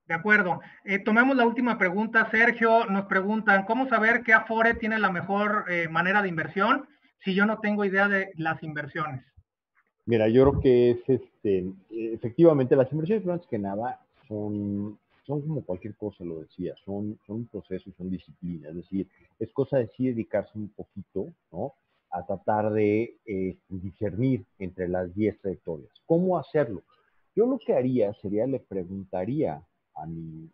De acuerdo. Tomemos la última pregunta. Sergio, nos preguntan, ¿cómo saber qué Afore tiene la mejor manera de inversión si yo no tengo idea de las inversiones? Mira, yo creo que es efectivamente las inversiones, antes que nada, son como cualquier cosa, lo decía, son un proceso, son disciplina, es decir, es cosa de sí dedicarse un poquito, ¿no? A tratar de discernir entre las 10 trayectorias. ¿Cómo hacerlo? Yo lo que haría sería, le preguntaría a mi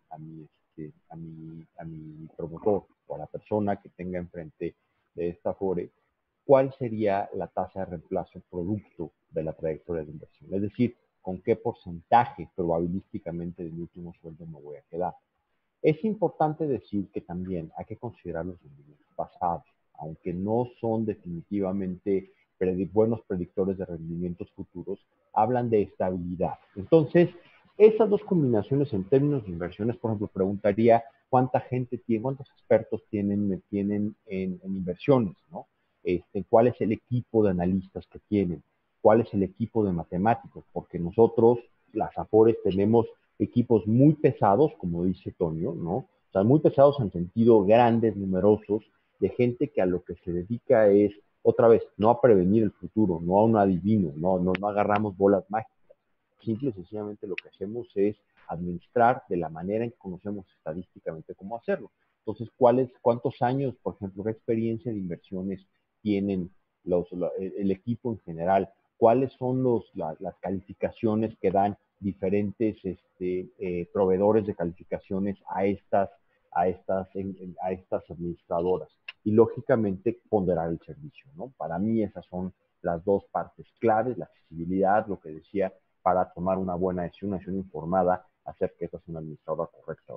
promotor o a la persona que tenga enfrente de esta Afore, cuál sería la tasa de reemplazo producto de la trayectoria de inversión. Es decir, con qué porcentaje probabilísticamente de mi último sueldo me voy a quedar. Es importante decir que también hay que considerar los rendimientos pasados, aunque no son definitivamente buenos predictores de rendimientos futuros, hablan de estabilidad. Entonces, esas dos combinaciones en términos de inversiones, por ejemplo, preguntaría cuánta gente tiene, cuántos expertos tienen en inversiones, ¿no? Cuál es el equipo de analistas que tienen, cuál es el equipo de matemáticos, porque nosotros, las AFORES, tenemos equipos muy pesados, como dice Tonio, ¿no? O sea, muy pesados en sentido grandes, numerosos, de gente que a lo que se dedica es, otra vez, no a prevenir el futuro, no a un adivino, no agarramos bolas mágicas. Simple y sencillamente lo que hacemos es administrar de la manera en que conocemos estadísticamente cómo hacerlo. Entonces, cuántos años, por ejemplo, qué experiencia de inversiones tienen el equipo en general? ¿Cuáles son las calificaciones que dan diferentes proveedores de calificaciones a estas administradoras? Y lógicamente ponderar el servicio, ¿no? Para mí esas son las dos partes claves, la accesibilidad, lo que decía, para tomar una buena decisión, una decisión informada acerca de que esta es una administradora correcta.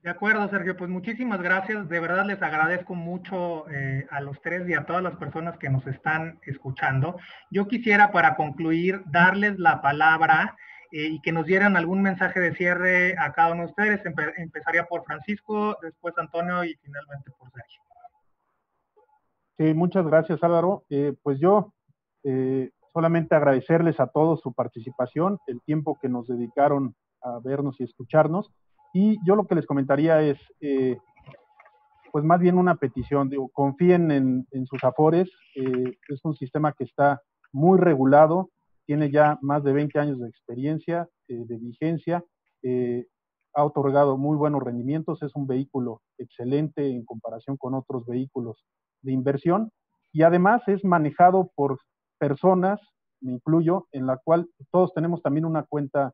De acuerdo, Sergio, pues muchísimas gracias. De verdad les agradezco mucho a los tres y a todas las personas que nos están escuchando. Yo quisiera, para concluir, darles la palabra y que nos dieran algún mensaje de cierre a cada uno de ustedes. Empezaría por Francisco, después Antonio y finalmente por Sergio. Sí, muchas gracias, Álvaro. Pues yo solamente agradecerles a todos su participación, el tiempo que nos dedicaron a vernos y escucharnos. Y yo lo que les comentaría es, pues más bien una petición, digo, confíen en sus afores, es un sistema que está muy regulado, tiene ya más de 20 años de experiencia, de vigencia, ha otorgado muy buenos rendimientos, es un vehículo excelente en comparación con otros vehículos de inversión y además es manejado por personas, me incluyo, en la cual todos tenemos también una cuenta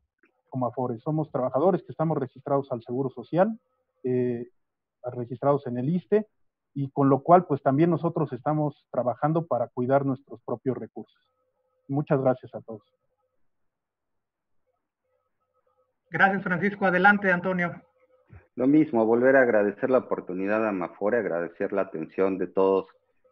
como Afores. Somos trabajadores que estamos registrados al Seguro Social, registrados en el ISSSTE, y con lo cual pues también nosotros estamos trabajando para cuidar nuestros propios recursos. Muchas gracias a todos. Gracias, Francisco. Adelante, Antonio. Lo mismo, volver a agradecer la oportunidad a Amafore, agradecer la atención de todos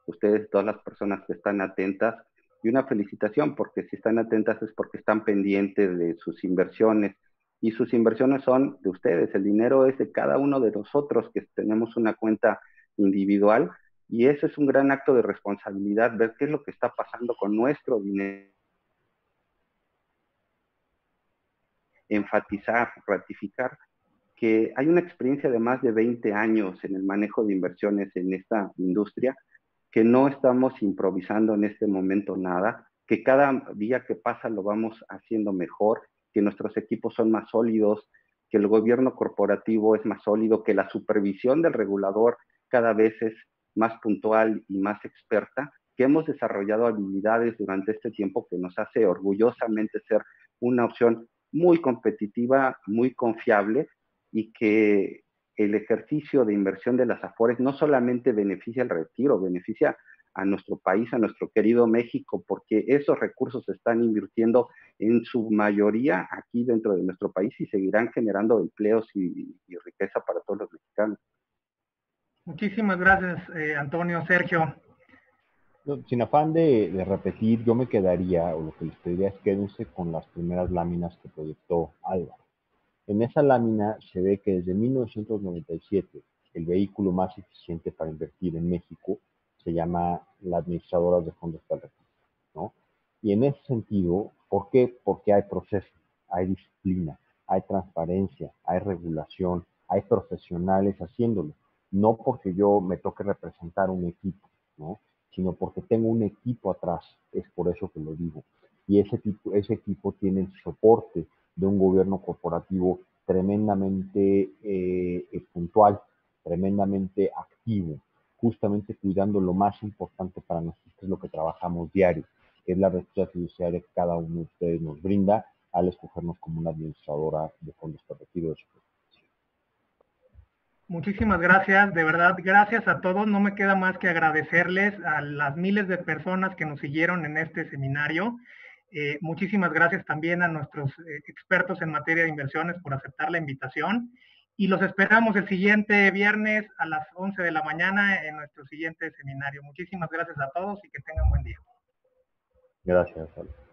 ustedes, todas las personas que están atentas, y una felicitación, porque si están atentas es porque están pendientes de sus inversiones, y sus inversiones son de ustedes, el dinero es de cada uno de nosotros que tenemos una cuenta individual, y ese es un gran acto de responsabilidad, ver qué es lo que está pasando con nuestro dinero. Enfatizar, ratificar que hay una experiencia de más de 20 años en el manejo de inversiones en esta industria, que no estamos improvisando en este momento nada, que cada día que pasa lo vamos haciendo mejor, que nuestros equipos son más sólidos, que el gobierno corporativo es más sólido, que la supervisión del regulador cada vez es más puntual y más experta, que hemos desarrollado habilidades durante este tiempo que nos hace orgullosamente ser una opción muy competitiva, muy confiable, y que el ejercicio de inversión de las Afores no solamente beneficia el retiro, beneficia a nuestro país, a nuestro querido México, porque esos recursos se están invirtiendo en su mayoría aquí dentro de nuestro país y seguirán generando empleos y riqueza para todos los mexicanos. Muchísimas gracias, Antonio, Sergio. Sin afán de repetir, yo me quedaría, o lo que les pediría es quédense con las primeras láminas que proyectó Álvaro. En esa lámina se ve que desde 1997 el vehículo más eficiente para invertir en México se llama la administradora de fondos de retiro, ¿no? Y en ese sentido, ¿por qué? Porque hay proceso, hay disciplina, hay transparencia, hay regulación, hay profesionales haciéndolo. No porque yo me toque representar un equipo, ¿no? Sino porque tengo un equipo atrás, es por eso que lo digo. Y ese equipo tiene el soporte de un gobierno corporativo tremendamente puntual, tremendamente activo, justamente cuidando lo más importante para nosotros, que es lo que trabajamos diario, que es la respuesta fiduciaria que cada uno de ustedes nos brinda al escogernos como una administradora de fondos de retiro de su profesión. Muchísimas gracias, de verdad, gracias a todos. No me queda más que agradecerles a las miles de personas que nos siguieron en este seminario. Muchísimas gracias también a nuestros expertos en materia de inversiones por aceptar la invitación. Y los esperamos el siguiente viernes a las 11 de la mañana en nuestro siguiente seminario. Muchísimas gracias a todos y que tengan buen día. Gracias, Álvaro.